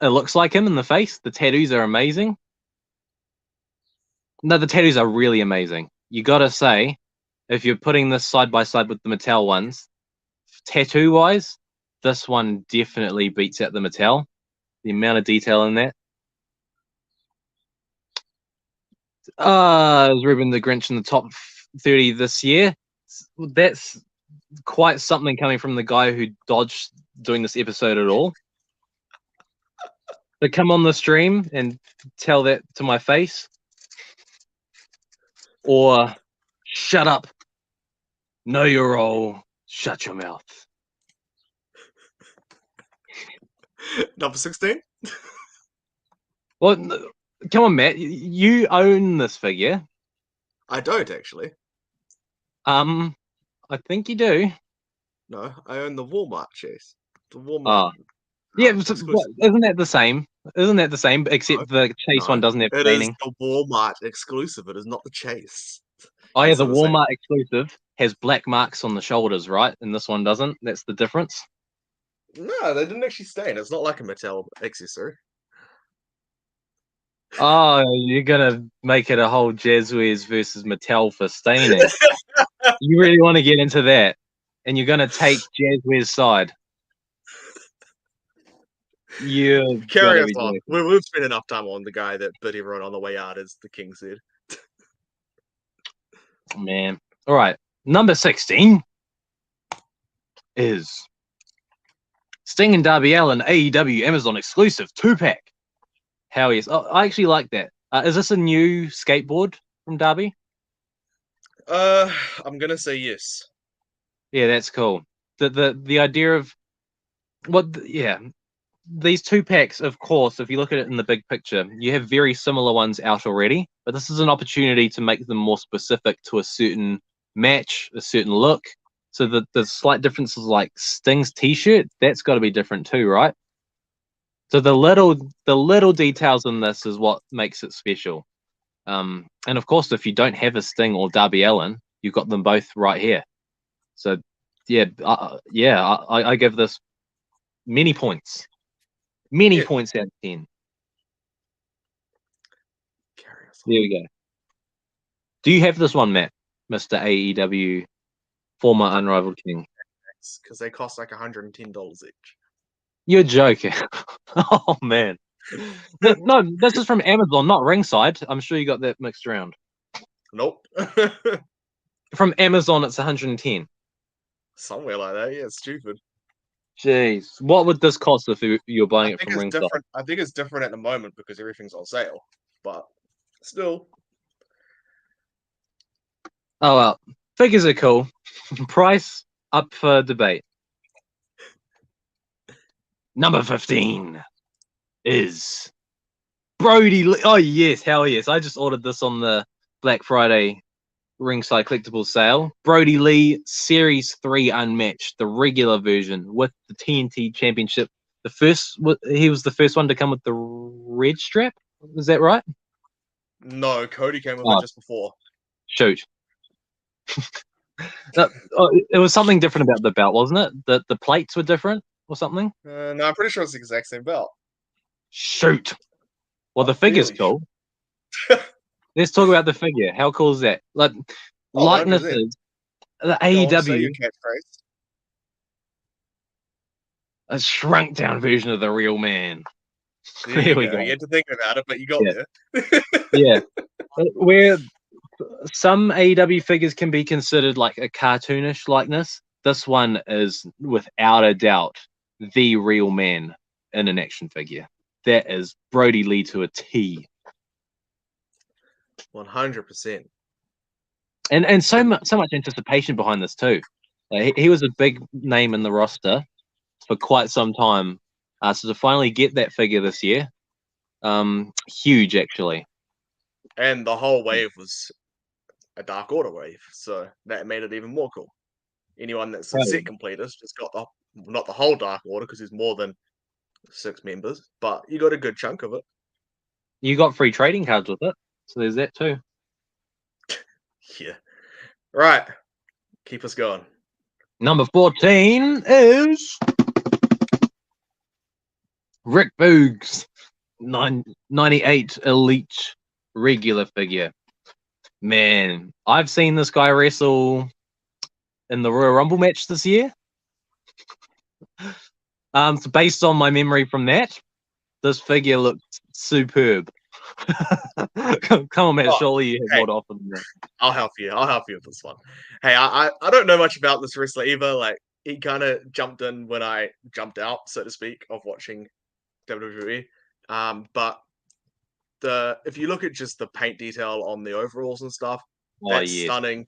It looks like him in the face. The tattoos are amazing. No, the tattoos are really amazing. You got to say, if you're putting this side by side with the Mattel ones, tattoo-wise, this one definitely beats out the Mattel. The amount of detail in that. Is Ruben the Grinch in the top 30 this year? That's quite something coming from the guy who dodged doing this episode at all. To come on the stream and tell that to my face. Or shut up. Know your role. Shut your mouth. Number 16? Well, come on, Matt. You own this figure. I don't actually. I think you do. No, I own the Walmart Chase. The Walmart. Yeah, exclusive. isn't that the same? Isn't that the same? Except the Chase one doesn't have It training. is the Walmart exclusive. It is not the Chase. Oh yeah, It's the not the same. Walmart exclusive has black marks on the shoulders, right? And this one doesn't. That's the difference. No, they didn't actually stain. It's not like a Mattel accessory. Oh, you're gonna make it a whole Jazzwares versus Mattel for staining. You really want to get into that, and you're gonna take Jazzwares' side. You Carry us on. We've spent enough time on the guy that bit everyone on the way out, as the king said. Man. All right. Number 16 is Sting and Darby Allin AEW Amazon exclusive 2-pack. Hell yes. Oh, I actually like that. Is this a new skateboard from Darby? I'm gonna say yes. Yeah, that's cool. The idea of these 2-packs, of course, if you look at it in the big picture, you have very similar ones out already, but this is an opportunity to make them more specific to a certain match, a certain look. So the slight differences, like Sting's t-shirt, that's got to be different too, right? So the little details in this is what makes it special. And of course, if you don't have a Sting or Darby Allin, you've got them both right here. So I give this many points. Many points out of 10. There we go. Do you have this one, Matt? Mr. AEW, former Unrivaled King. Because they cost like $110 each. You're joking. Oh, man. No, this is from Amazon, not Ringside. I'm sure you got that mixed around. Nope. From Amazon, it's 110. Somewhere like that. Yeah, it's stupid. Jeez. What would this cost if you're buying it from Ringside? I think it's different at the moment because everything's on sale. But still. Oh, well. Figures are cool. Price up for debate. Number 15 is Brody Lee. Oh, yes. Hell yes. I just ordered this on the Black Friday Ringside Collectibles sale. Brody Lee Series 3 Unmatched, the regular version with the TNT Championship. He was the first one to come with the red strap. Is that right? No, Cody came with it just before. Shoot. It was something different about the belt, wasn't it? The plates were different or something? No, I'm pretty sure it's the exact same belt. Shoot. Well, the figure's cool. Let's talk about the figure. How cool is that? Like, likenesses, the AEW, a shrunk down version of the real man. There we go. You had to think about it, but you got there. Yeah. Where some AEW figures can be considered like a cartoonish likeness, this one is without a doubt the real man in an action figure. That is Brody Lee to a T. 100%. And so much anticipation behind this too. He was a big name in the roster for quite some time. So to finally get that figure this year, huge actually. And the whole wave was a Dark Order wave, so that made it even more cool. Anyone that's a set completist just got not the whole Dark Order because there's more than 6 members, but you got a good chunk of it. You got free trading cards with it, so there's that too. Yeah. Right. Keep us going. Number 14 is Rick Boogs, 98 Elite regular figure. Man, I've seen this guy wrestle in the Royal Rumble match this year. So based on my memory from that, this figure looks superb. Come on, Matt. Surely you have more to offer than that. I'll help you. I'll help you with this one. Hey, I don't know much about this wrestler either. Like, he kind of jumped in when I jumped out, so to speak, of watching WWE. But if you look at just the paint detail on the overalls and stuff, that's stunning.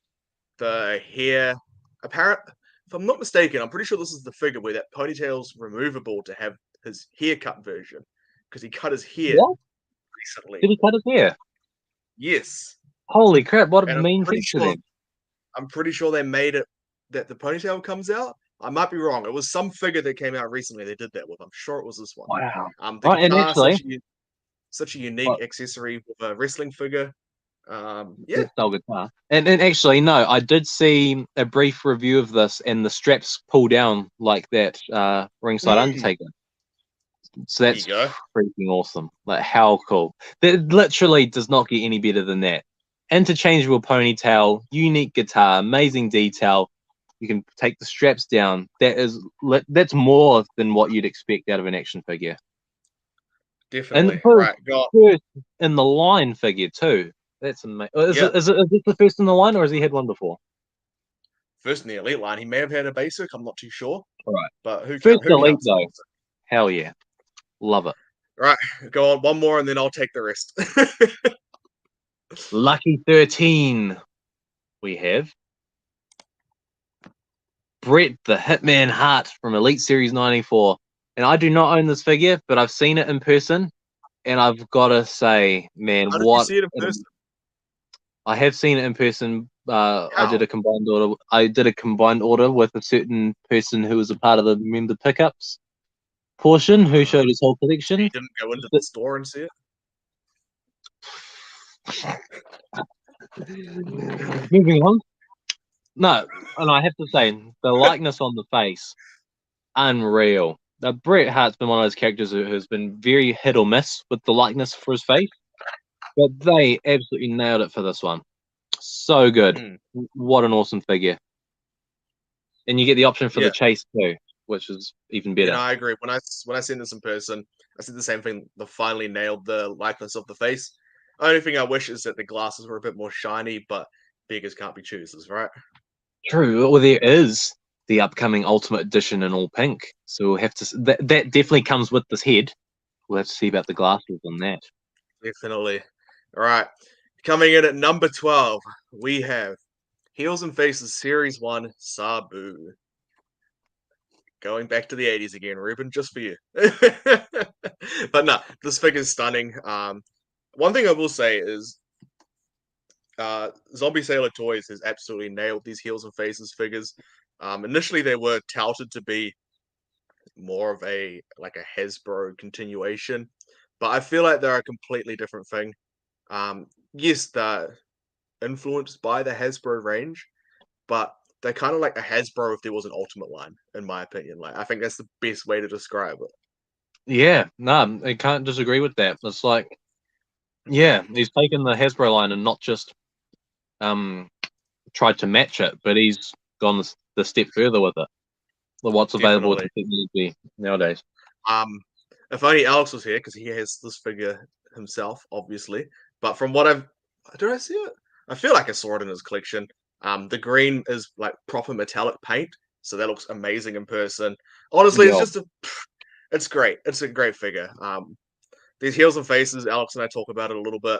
The hair, if I'm not mistaken, I'm pretty sure this is the figure where that ponytail's removable to have his haircut version, because he cut his hair recently. Did he cut his hair? Yes. Holy crap! What a mean feature then. I'm pretty sure they made it that the ponytail comes out. I might be wrong. It was some figure that came out recently they did that with. I'm sure it was this one. Wow. Right, and actually, such a unique accessory with a wrestling figure. Yeah. Style guitar. And actually, no, I did see a brief review of this, and the straps pull down like that ringside Undertaker. So that's freaking awesome. Like, how cool. That literally does not get any better than that. Interchangeable ponytail, unique guitar, amazing detail. You can take the straps down. That's more than what you'd expect out of an action figure. Definitely. And right, first in the line figure too. That's amazing. Is this the first in the line, or has he had one before? First in the elite line. He may have had a basic. I'm not too sure. All right. But who first elite though? Hell yeah, love it. Right, go on. One more, and then I'll take the rest. Lucky 13. We have Bret the Hitman Hart from Elite Series 94. And I do not own this figure, but I've seen it in person, and I've got to say, man, How did you see it in person? I have seen it in person. I did a combined order. I did a combined order with a certain person who was a part of the member pickups portion, who showed his whole collection. You didn't go into the store and see it? Moving on. No, and I have to say, the likeness on the face, unreal. Now, Bret Hart's been one of those characters who has been very hit or miss with the likeness for his face, but they absolutely nailed it for this one. So good. What an awesome figure. And you get the option for the chase too, which is even better. Yeah, I agree. When I seen this in person, I said the same thing. They finally nailed the likeness of the face. Only thing I wish is that the glasses were a bit more shiny, but beggars can't be choosers, right? True. Well, there is the upcoming Ultimate Edition in all pink, so we'll have to. That definitely comes with this head. We'll have to see about the glasses on that. Definitely. All right. Coming in at number 12, we have Heels and Faces Series 1 Sabu. Going back to the 80s again, Ruben, just for you. But no, this figure's stunning. One thing I will say is Zombie Sailor Toys has absolutely nailed these Heels and Faces figures. Initially, they were touted to be more of a Hasbro continuation, but I feel like they're a completely different thing. Yes, they're influenced by the Hasbro range, but they're kind of like a Hasbro if there was an Ultimate line, in my opinion. Like, I think that's the best way to describe it. Yeah, no, I can't disagree with that. It's like, yeah, he's taken the Hasbro line and not just tried to match it, but he's gone the step further with it. What's available to technology nowadays. If only Alex was here, because he has this figure himself, obviously. But from what did I see it? I feel like I saw it in his collection. The green is like proper metallic paint, so that looks amazing in person. Honestly, it's great. It's a great figure. These Heels and Faces, Alex and I talk about it a little bit.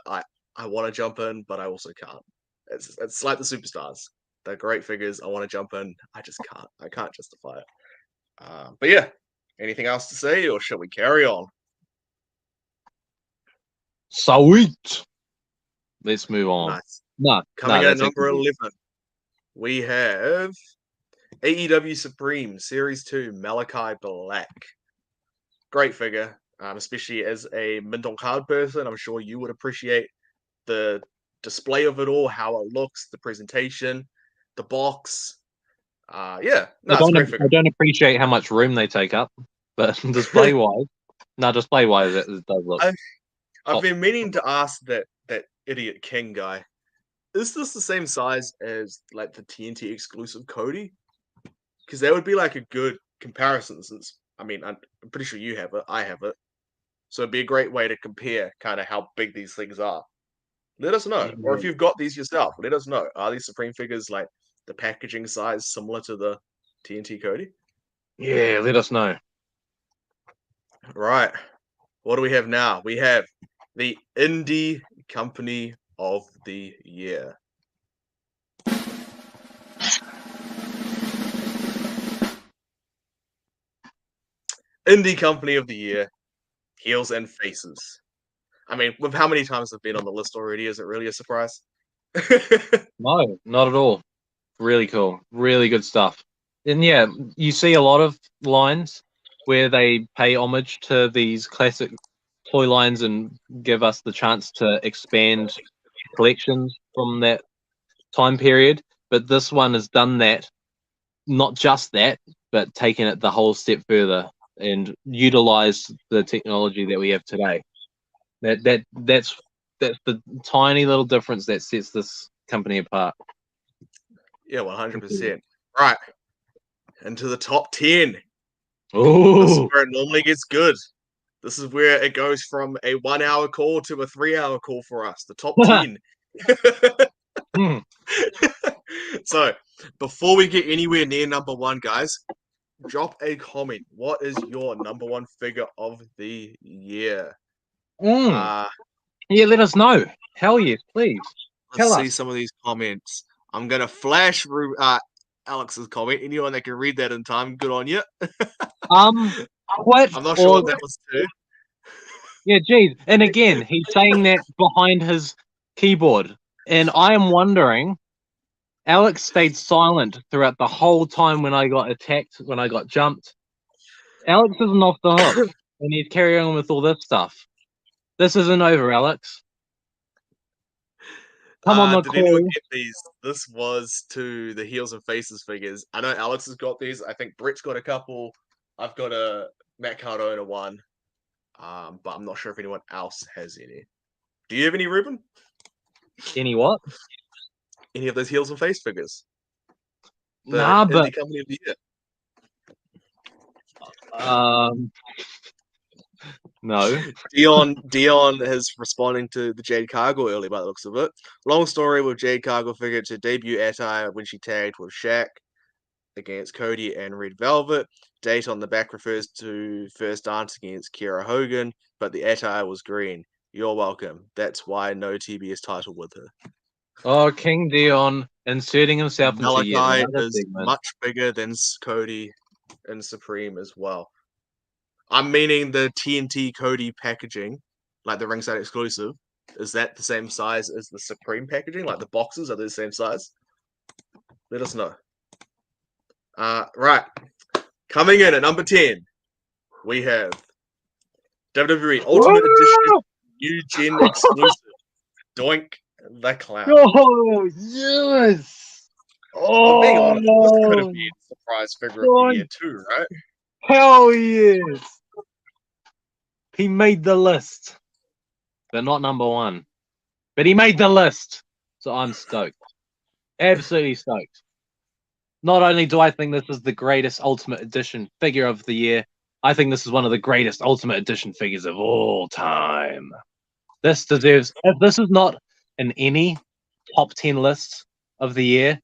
I want to jump in, but I also can't. It's like the superstars. They're great figures. I want to jump in. I just can't. I can't justify it. But yeah, anything else to say, or shall we carry on? Sweet. Let's move on. Nice. No, Coming in at that's number actually- 11, we have AEW Supreme Series 2 Malachi Black. Great figure, especially as a mint on card person. I'm sure you would appreciate the display of it all, how it looks, the presentation, the box. Yeah, no, it's a great figure. I don't appreciate how much room they take up, but display wise, it does look. I've been meaning to ask that idiot King guy. Is this the same size as like the TNT exclusive Cody? Because that would be like a good comparison. Since I mean, I'm pretty sure you have it. I have it. So it'd be a great way to compare kind of how big these things are. Let us know. Or if you've got these yourself, let us know. Are these Supreme figures like the packaging size similar to the TNT Cody? Yeah, let us know. Right. What do we have now? We have the Indie Company of the Year. Indie Company of the Year, Heels and Faces. I mean, with how many times they've been on the list already, is it really a surprise? No, not at all. Really cool. Really good stuff. And yeah, you see a lot of lines where they pay homage to these classic toy lines and give us the chance to expand collections from that time period. But this one has done that, not just that, but taken it the whole step further and utilized the technology that we have today. That's the tiny little difference that sets this company apart. Yeah, 100%. Right. Into the top 10. This is Oh, where it normally gets good. This is where it goes from a 1 hour call to a 3 hour call for us. The top 10. So, before we get anywhere near number one, guys, drop a comment. What is your number one figure of the year? yeah, let us know. Hell yes, please. Let's Tell see us. some of these comments. I'm gonna flash Alex's comment. Anyone that can read that in time, good on you. What? I'm not sure what that was too. Yeah, geez. And again, he's saying that behind his keyboard. And I am wondering, Alex stayed silent throughout the whole time when I got attacked, when I got jumped. Alex isn't off the hook, and he's carrying on with all this stuff. This isn't over, Alex. Come on the Did anyone call. get these? This was to the Heels and Faces figures. I know Alex has got these. I think Brett's got a couple. I've got a Matt Cardona one. But I'm not sure if anyone else has any. Do you have any, Ruben? Any what? Any of those Heels and Face figures? The Nah, but Indie Company of the Year. no. Dion is responding to the Jade Cargill earlier by the looks of it. Long story with Jade Cargill figure to debut attire when she tagged with Shaq against Cody and Red Velvet. Date on the back refers to first dance against Kiera Hogan, but the attire was green. You're welcome. That's why no TBS title with her. Oh, King Dion inserting himself into yet Malachi another is segment. much bigger than Cody and Supreme as well. I'm meaning the TNT Cody packaging, like the ringside exclusive. Is that the same size as the Supreme packaging? Like the boxes, are they the same size? Let us know. Right. Coming in at number 10, we have WWE Ultimate Edition New Gen exclusive. Doink the Clown. Oh, yes! I'm being honest, this could have Oh, been surprise figure of the year too, right? hell yes! He made the list, but not number one. But he made the list, so I'm stoked. Absolutely stoked. Not only do I think this is the greatest Ultimate Edition figure of the year, I think this is one of the greatest Ultimate Edition figures of all time. This deserves, if this is not in any top 10 list of the year,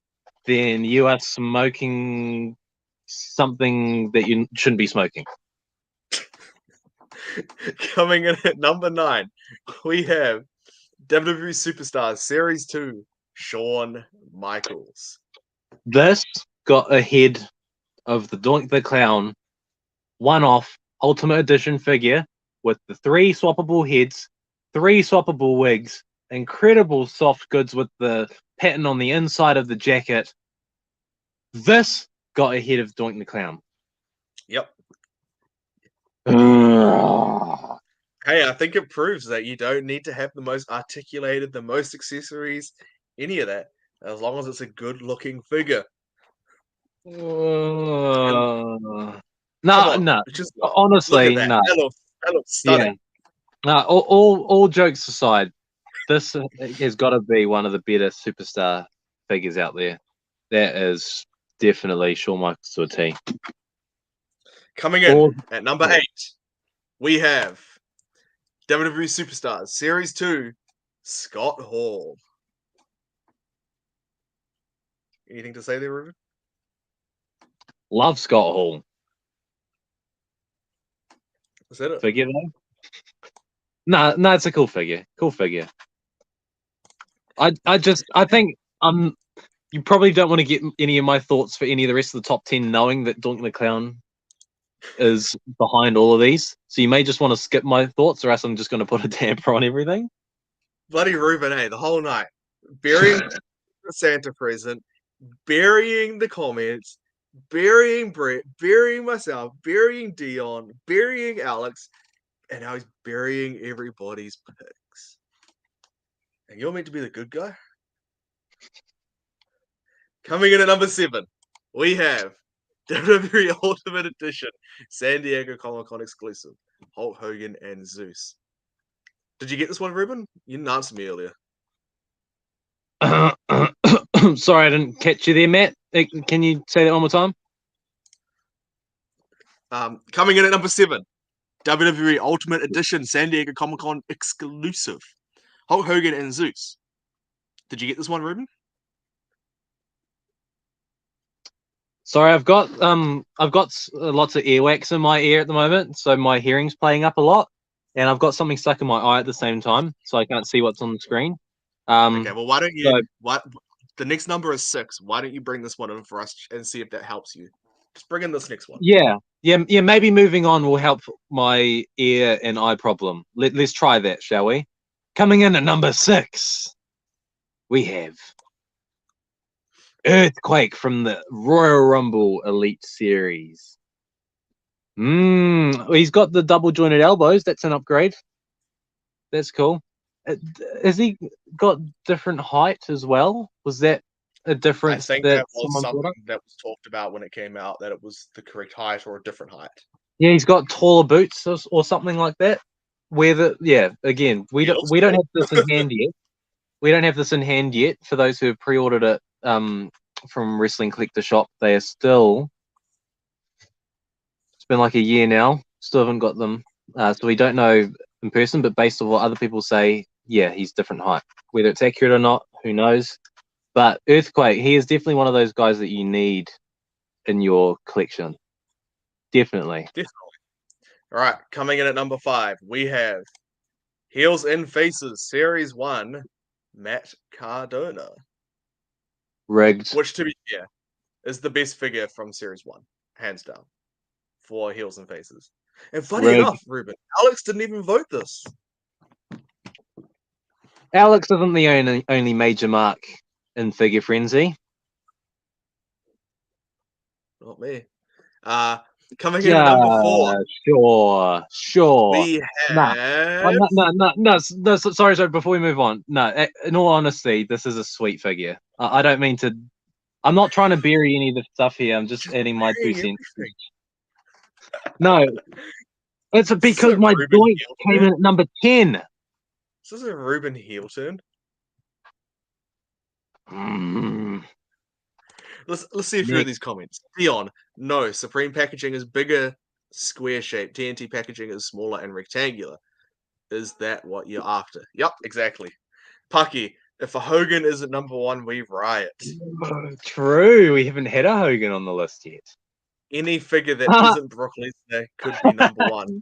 then you are smoking something that you shouldn't be smoking. Coming in at number 9, we have WWE Superstars Series 2, Shawn Michaels. This got ahead of the Doink the Clown one-off Ultimate Edition figure with the 3 swappable heads, 3 swappable wigs, incredible soft goods with the pattern on the inside of the jacket. This got ahead of Doink the Clown. Yep. Ugh. Hey, I think it proves that you don't need to have the most articulated, the most accessories, any of that, as long as it's a good-looking figure. No, Come on, no. just look Honestly, at that. no. That looks stunning. Yeah. No, all jokes aside, this has got to be one of the better superstar figures out there. That is definitely Shawn Michaels to a T. Coming in at number 8, we have WWE Superstars Series 2, Scott Hall. Anything to say there, Ruben? Love Scott Hall. Is that it? Figure though? No, it's a cool figure. Cool figure. I think you probably don't want to get any of my thoughts for any of the rest of the top 10 knowing that Doink the Clown is behind all of these. So you may just want to skip my thoughts, or else I'm just going to put a damper on everything. Bloody Ruben, the whole night. Burying the Santa present, burying the comments, burying Brett, burying myself, burying Dion, burying Alex, and now he's burying everybody's picks. And you're meant to be the good guy? Coming in at number 7, we have WWE Ultimate Edition, San Diego Comic-Con exclusive, Hulk Hogan and Zeus. Did you get this one, Ruben? You didn't answer me earlier. Sorry, I didn't catch you there, Matt. Can you say that one more time? Coming in at number 7, WWE Ultimate Edition, San Diego Comic-Con exclusive, Hulk Hogan and Zeus. Did you get this one, Ruben? Sorry, I've got lots of earwax in my ear at the moment, so my hearing's playing up a lot, and I've got something stuck in my eye at the same time, so I can't see what's on the screen. Okay, well, why don't you? The next number is 6. Why don't you bring this one in for us and see if that helps you? Just bring in this next one. Yeah. Maybe moving on will help my ear and eye problem. Let's try that, shall we? Coming in at number 6, we have Earthquake from the Royal Rumble Elite Series. He's got the double jointed elbows. That's an upgrade. That's cool. Has he got different height as well? Was that a difference? I think that was something that was talked about when it came out, that it was the correct height or a different height. Yeah, he's got taller boots or something like that. Again, we don't have this in hand yet. We don't have this in hand yet. For those who have pre-ordered it from Wrestling Collector Shop, they are still. It's been like a year now. Still haven't got them, so we don't know in person. But based on what other people say, yeah, he's different height. Whether it's accurate or not, who knows? But Earthquake, he is definitely one of those guys that you need in your collection. Definitely. All right, coming in at number 5, we have Heels and Faces Series 1, Matt Cardona. Rigged. Which, to be fair, is the best figure from Series 1, hands down, for Heels and Faces. And funny enough, Ruben, Alex didn't even vote this. Alex isn't the only major mark in Figure Frenzy. Not me. Coming in at number 4. Sure. We have... No, sorry, before we move on. No, in all honesty, this is a sweet figure. I don't mean to... I'm not trying to bury any of the stuff here. I'm just adding my 2 cents. No. It's because my joint came in at number 10. This is a Ruben heel turn. Let's see a few of these comments. Dion, no, Supreme packaging is bigger, square shape. TNT packaging is smaller and rectangular. Is that what you're after? Yep, exactly. Pucky, if a Hogan isn't number 1, we riot. True, we haven't had a Hogan on the list yet. Any figure that isn't Brock Lesnar could be number 1.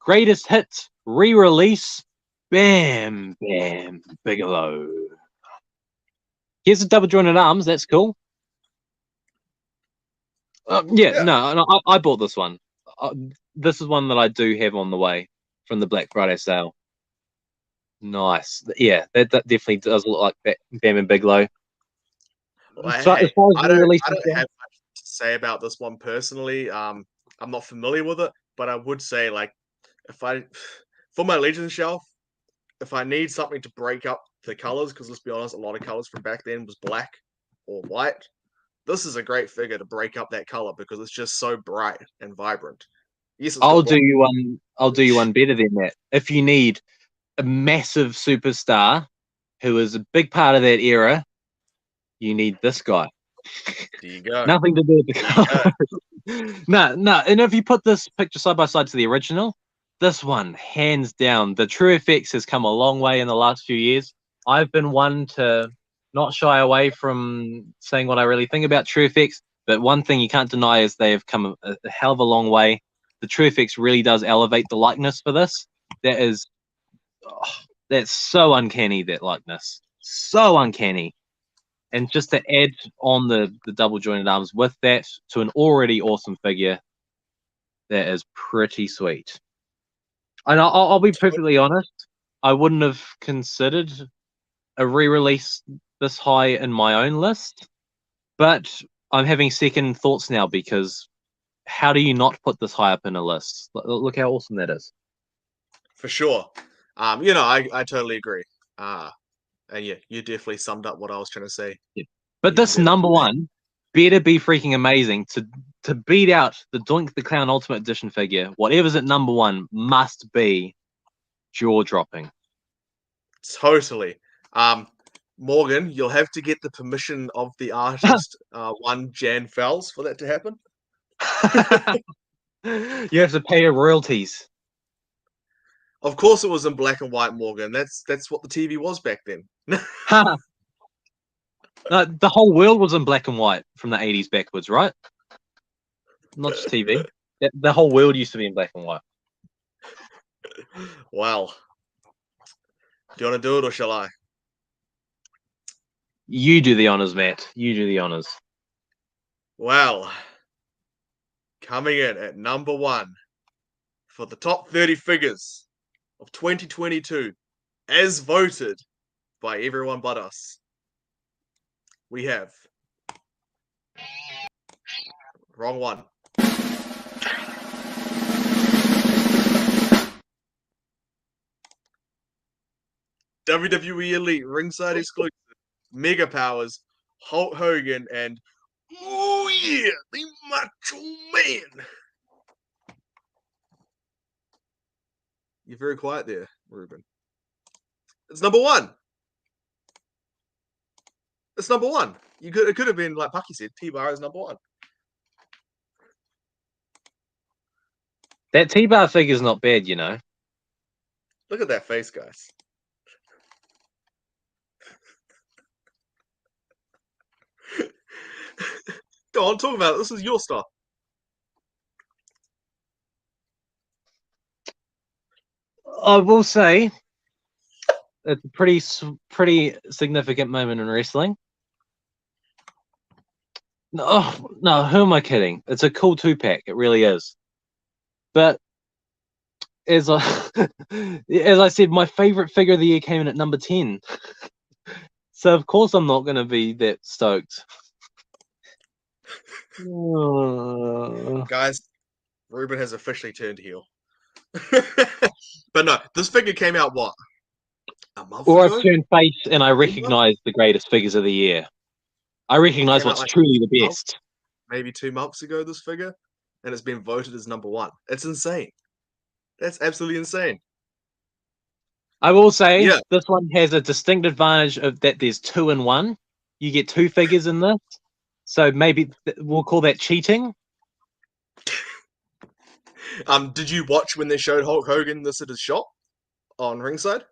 Greatest Hits re-release, Bam Bam Bigelow. Here's the double jointed arms. That's cool. No, I bought this one. This is one that I do have on the way from the Black Friday sale. Nice. Yeah, that definitely does look like Bam and Bigelow. Well, So, hey, as far as I don't re-releases go- have much to say about this one personally. I'm not familiar with it, but I would say like for my Legends shelf, if I need something to break up the colors, because let's be honest, a lot of colors from back then was black or white. This is a great figure to break up that color because it's just so bright and vibrant. Yes, I'll do you one. I'll do you one better than that. If you need a massive superstar who is a big part of that era, you need this guy. There you go. Nothing to do with the color. No. And if you put this picture side by side to the original, this one, hands down, the True FX has come a long way in the last few years. I've been one to not shy away from saying what I really think about True FX, but one thing you can't deny is they have come a hell of a long way. The True FX really does elevate the likeness for this. That's so uncanny, that likeness. So uncanny. And just to add on the double jointed arms with that to an already awesome figure, that is pretty sweet. And I'll be perfectly honest, I wouldn't have considered a re-release this high in my own list, but I'm having second thoughts now because how do you not put this high up in a list? Look how awesome that is. For sure. I totally agree. And yeah, you definitely summed up what I was trying to say. Yeah. But this number one better be freaking amazing to beat out the Doink the Clown Ultimate Edition figure. Whatever's at number one must be jaw-dropping. Totally. Morgan, you'll have to get the permission of the artist, one Jan Fells, for that to happen. You have to pay her royalties. Of course, it was in black and white, Morgan. That's what the TV was back then. No, the whole world was in black and white from the 80s backwards, right? Not just TV. The whole world used to be in black and white. Wow. Do you want to do it or shall I? You do the honors, Matt. You do the honors. Well, coming in at number one for the top 30 figures of 2022, as voted by everyone but us, we have... Wrong one. WWE Elite ringside exclusive Mega Powers, Hulk Hogan, and oh yeah, the Macho Man. You're very quiet there, Ruben. It's number one. It's number one. It could have been like Pucky said, T-Bar is number one. That T-Bar figure's not bad, you know. Look at that face, guys. Go on, talk about it. This is your stuff. I will say it's a pretty significant moment in wrestling. No, who am I kidding? It's a cool 2-pack. It really is. But as I said, my favorite figure of the year came in at number 10. So of course I'm not going to be that stoked. Guys, Ruben has officially turned heel. But no, this figure came out what? A month Or ago? I've turned face and I recognize the greatest figures of the year. I recognize what's truly the best. Maybe 2 months ago, this figure, and it's been voted as number one. It's insane. That's absolutely insane. I will say this one has a distinct advantage of that there's 2 in 1. You get 2 figures in this. So maybe we'll call that cheating. Did you watch when they showed Hulk Hogan this at his shop on ringside?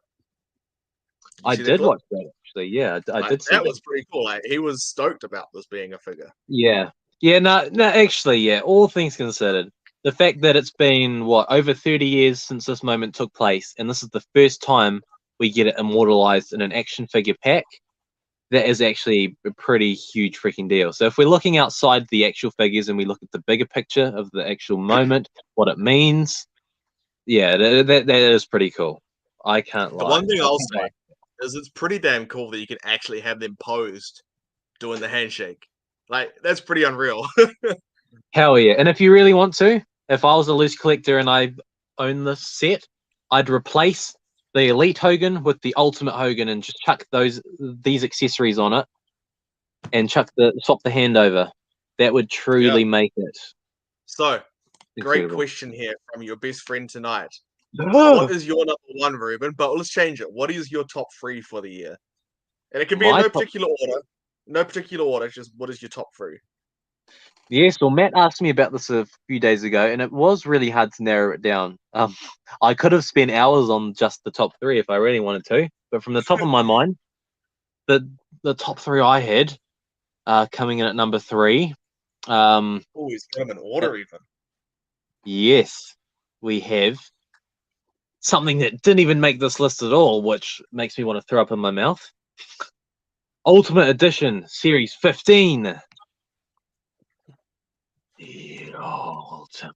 I did watch that actually. Yeah, I did see that. Was pretty cool. Like, he was stoked about this being a figure. Yeah. No, actually, yeah. All things considered, the fact that it's been over 30 years since this moment took place, and this is the first time we get it immortalized in an action figure pack, that is actually a pretty huge freaking deal. So if we're looking outside the actual figures and we look at the bigger picture of the actual moment, what it means, yeah, that is pretty cool. I can't lie. The one thing I'll say is it's pretty damn cool that you can actually have them posed doing the handshake. Like, that's pretty unreal. Hell yeah. And if you really want to, if I was a loose collector and I own this set, I'd replace the Elite Hogan with the Ultimate Hogan and just chuck these accessories on it and swap the hand over. That would truly make it. So, great incredible. question here from your best friend tonight. What is your number one, Ruben? But let's change it. What is your top 3 for the year? And it can be in no particular order. No particular order. Just what is your top 3? Yes, well, Matt asked me about this a few days ago, and it was really hard to narrow it down. I could have spent hours on just the top 3 if I really wanted to, but from the top of my mind, the top 3 I had coming in at number 3. Oh, he's got them in order even. Yes, we have something that didn't even make this list at all, which makes me want to throw up in my mouth. Ultimate Edition Series 15. Yeah, Ultimate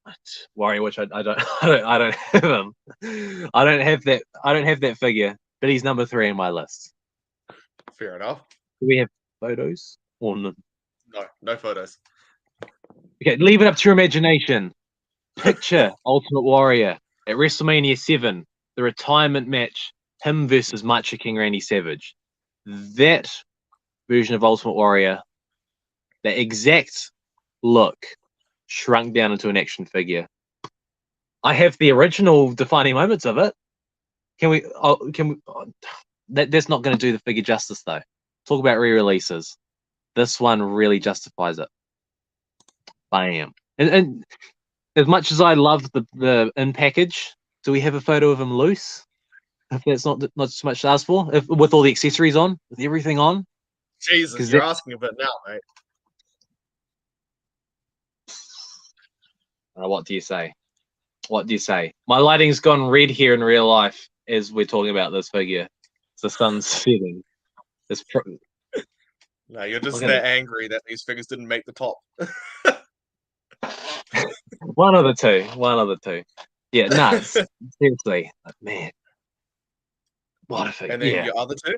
Warrior, which I don't have him. I don't have that figure, but he's number 3 in my list. Fair enough. Do we have photos or no? No photos. Okay, leave it up to your imagination. Picture Ultimate Warrior at WrestleMania 7, the retirement match, him versus Macho King Randy Savage. That version of Ultimate Warrior, the exact look, shrunk down into an action figure. I have the original defining moments of it. That's not going to do the figure justice, though. Talk about re-releases. This one really justifies it. Bam. And as much as I love the in package, do we have a photo of him loose? If that's not so much to ask for, with all the accessories on, with everything on. Jesus, you're asking a bit now, mate. What do you say? What do you say? My lighting's gone red here in real life as we're talking about this figure. The sun's setting. No, you're just that angry that these figures didn't make the top. One of the two. Yeah, nuts. Seriously. Man. What a figure. And then your other 2?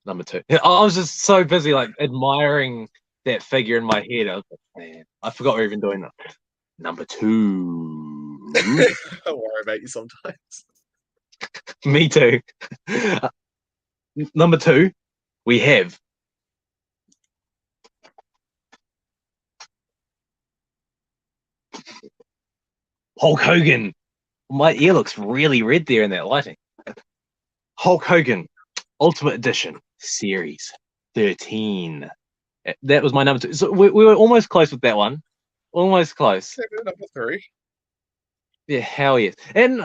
Number 2. I was just so busy admiring that figure in my head. I was like, man, I forgot we were even doing that. Number 2. Don't worry about you sometimes. Me too. Number 2, we have Hulk Hogan. My ear looks really red there in that lighting. Hulk Hogan, Ultimate Edition, Series 13. That was my number 2. So we were almost close with that one. Almost close. Number 3. Yeah, hell yes. And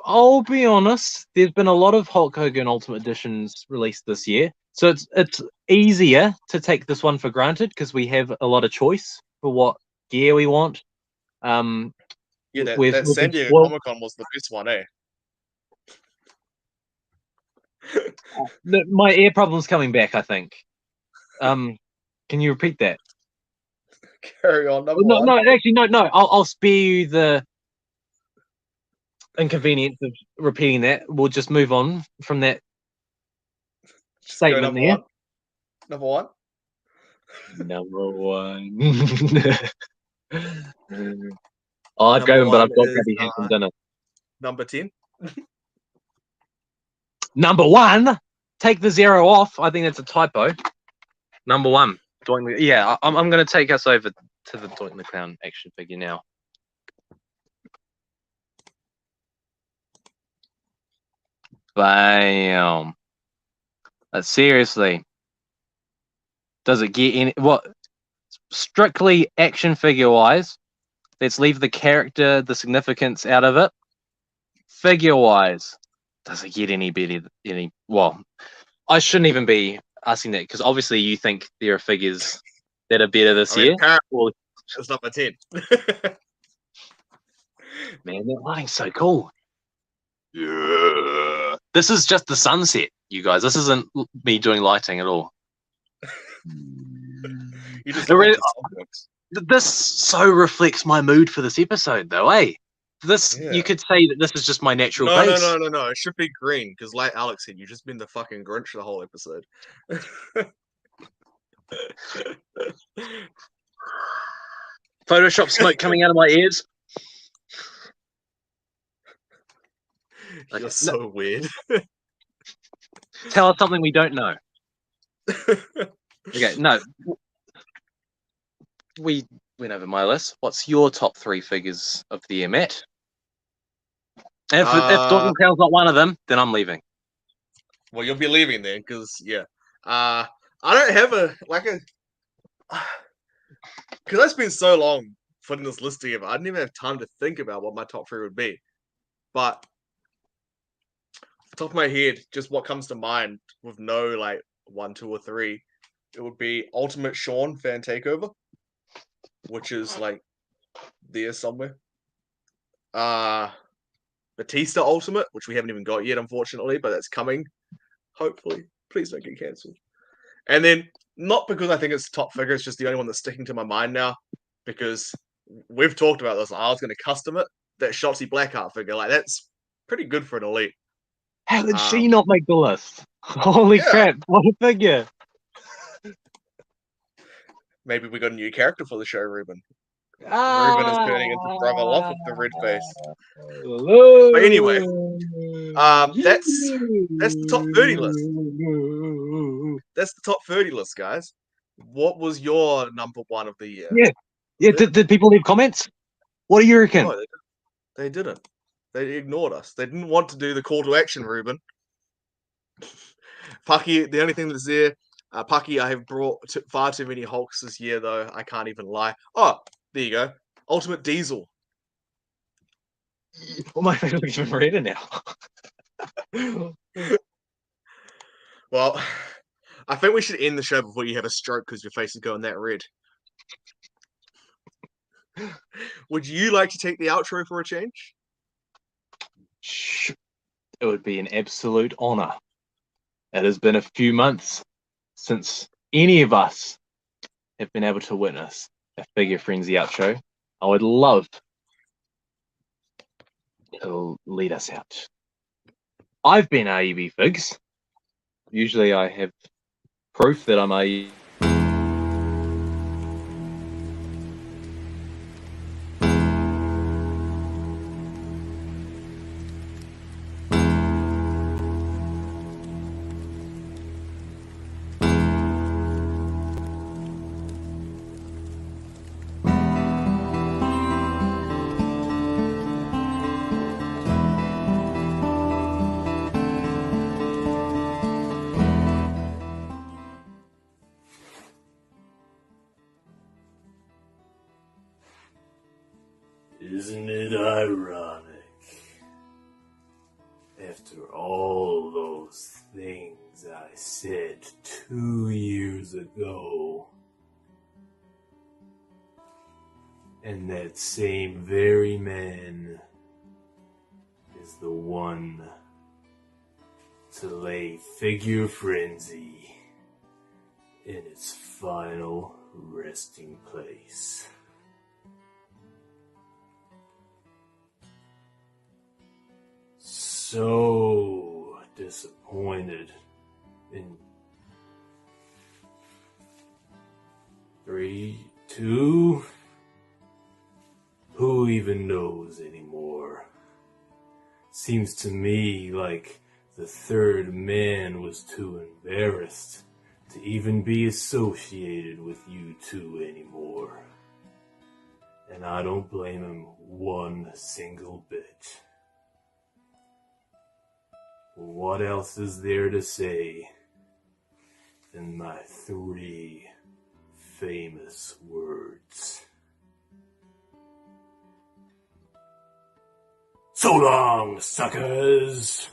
I'll be honest, there's been a lot of Hulk Hogan Ultimate Editions released this year. So it's easier to take this one for granted because we have a lot of choice for what gear we want. Yeah, that San Diego Comic-Con was the best one, eh? My ear problem's coming back, I think. Can you repeat that? Carry on. Number No, one. no, actually, no. I'll spare you the inconvenience of repeating that. We'll just move on from that statement there. Number 1. Number 1. I'd go, but I've got to be here from dinner. Number 10. Number 1. Take the 0 off. I think that's a typo. Number 1. Yeah, I'm going to take us over to the Doink the Clown action figure now. Bam. Seriously. Does it get any... What? Strictly action figure wise, let's leave the character, the significance out of it. Figure wise, does it get any better? Well, I shouldn't even be asking that because obviously you think there are figures that are better this year. It's number 10. Man, that lighting's so cool. Yeah. This is just the sunset, you guys. This isn't me doing lighting at all. You just It really- love the subjects. This so reflects my mood for this episode, though, eh? This Yeah. You could say that this is just my natural No, base. no. It should be green because, like Alex said, you've just been the fucking Grinch the whole episode. Photoshop smoke coming out of my ears. You're Okay, so weird. Tell us something we don't know. Okay, no. We went over my list. What's your top 3 figures of the year, Matt? And if Daunting Tail's not one of them, then I'm leaving. Well, you'll be leaving then, because I don't have because it's been so long putting this list together. I didn't even have time to think about what my top 3 would be. But off the top of my head, just what comes to mind with no like 1, 2, or 3, it would be Ultimate Shawn Fan Takeover, which is like there somewhere. Batista Ultimate, which we haven't even got yet, unfortunately, but that's coming. Hopefully. Please don't get cancelled. And then, not because I think it's top figure, it's just the only one that's sticking to my mind now, because we've talked about this. I was going to custom it. That Shotzi Blackheart figure, like, that's pretty good for an elite. How did she not make the list? Holy Yeah. crap, what a figure. Maybe we got a new character for the show, Ruben. Ruben is turning into Brother Love with the red face. But anyway, that's the top 30 list. That's the top 30 list, guys. What was your number 1 of the year? Yeah. Did people leave comments? What do you reckon? No, they didn't. They ignored us. They didn't want to do the call to action, Ruben. Pucky, the only thing that's there, Pucky, I have brought far too many Hulks this year, though. I can't even lie. Oh, there you go. Ultimate Diesel. Well, my face looks even redder now. Well, I think we should end the show before you have a stroke because your face is going that red. Would you like to take the outro for a change? It would be an absolute honor. It has been a few months since any of us have been able to witness a Figure Frenzy outro. I would love to lead us out. I've been AEB Figs. Usually I have proof that I'm AEB. Isn't it ironic? After all those things I said 2 years ago, and that same very man is the one to lay Figure Frenzy in its final resting place. So disappointed in 3, 2. Who even knows anymore? Seems to me like the third man was too embarrassed to even be associated with you two anymore. And I don't blame him one single bit. What else is there to say than my 3 famous words? So long, suckers!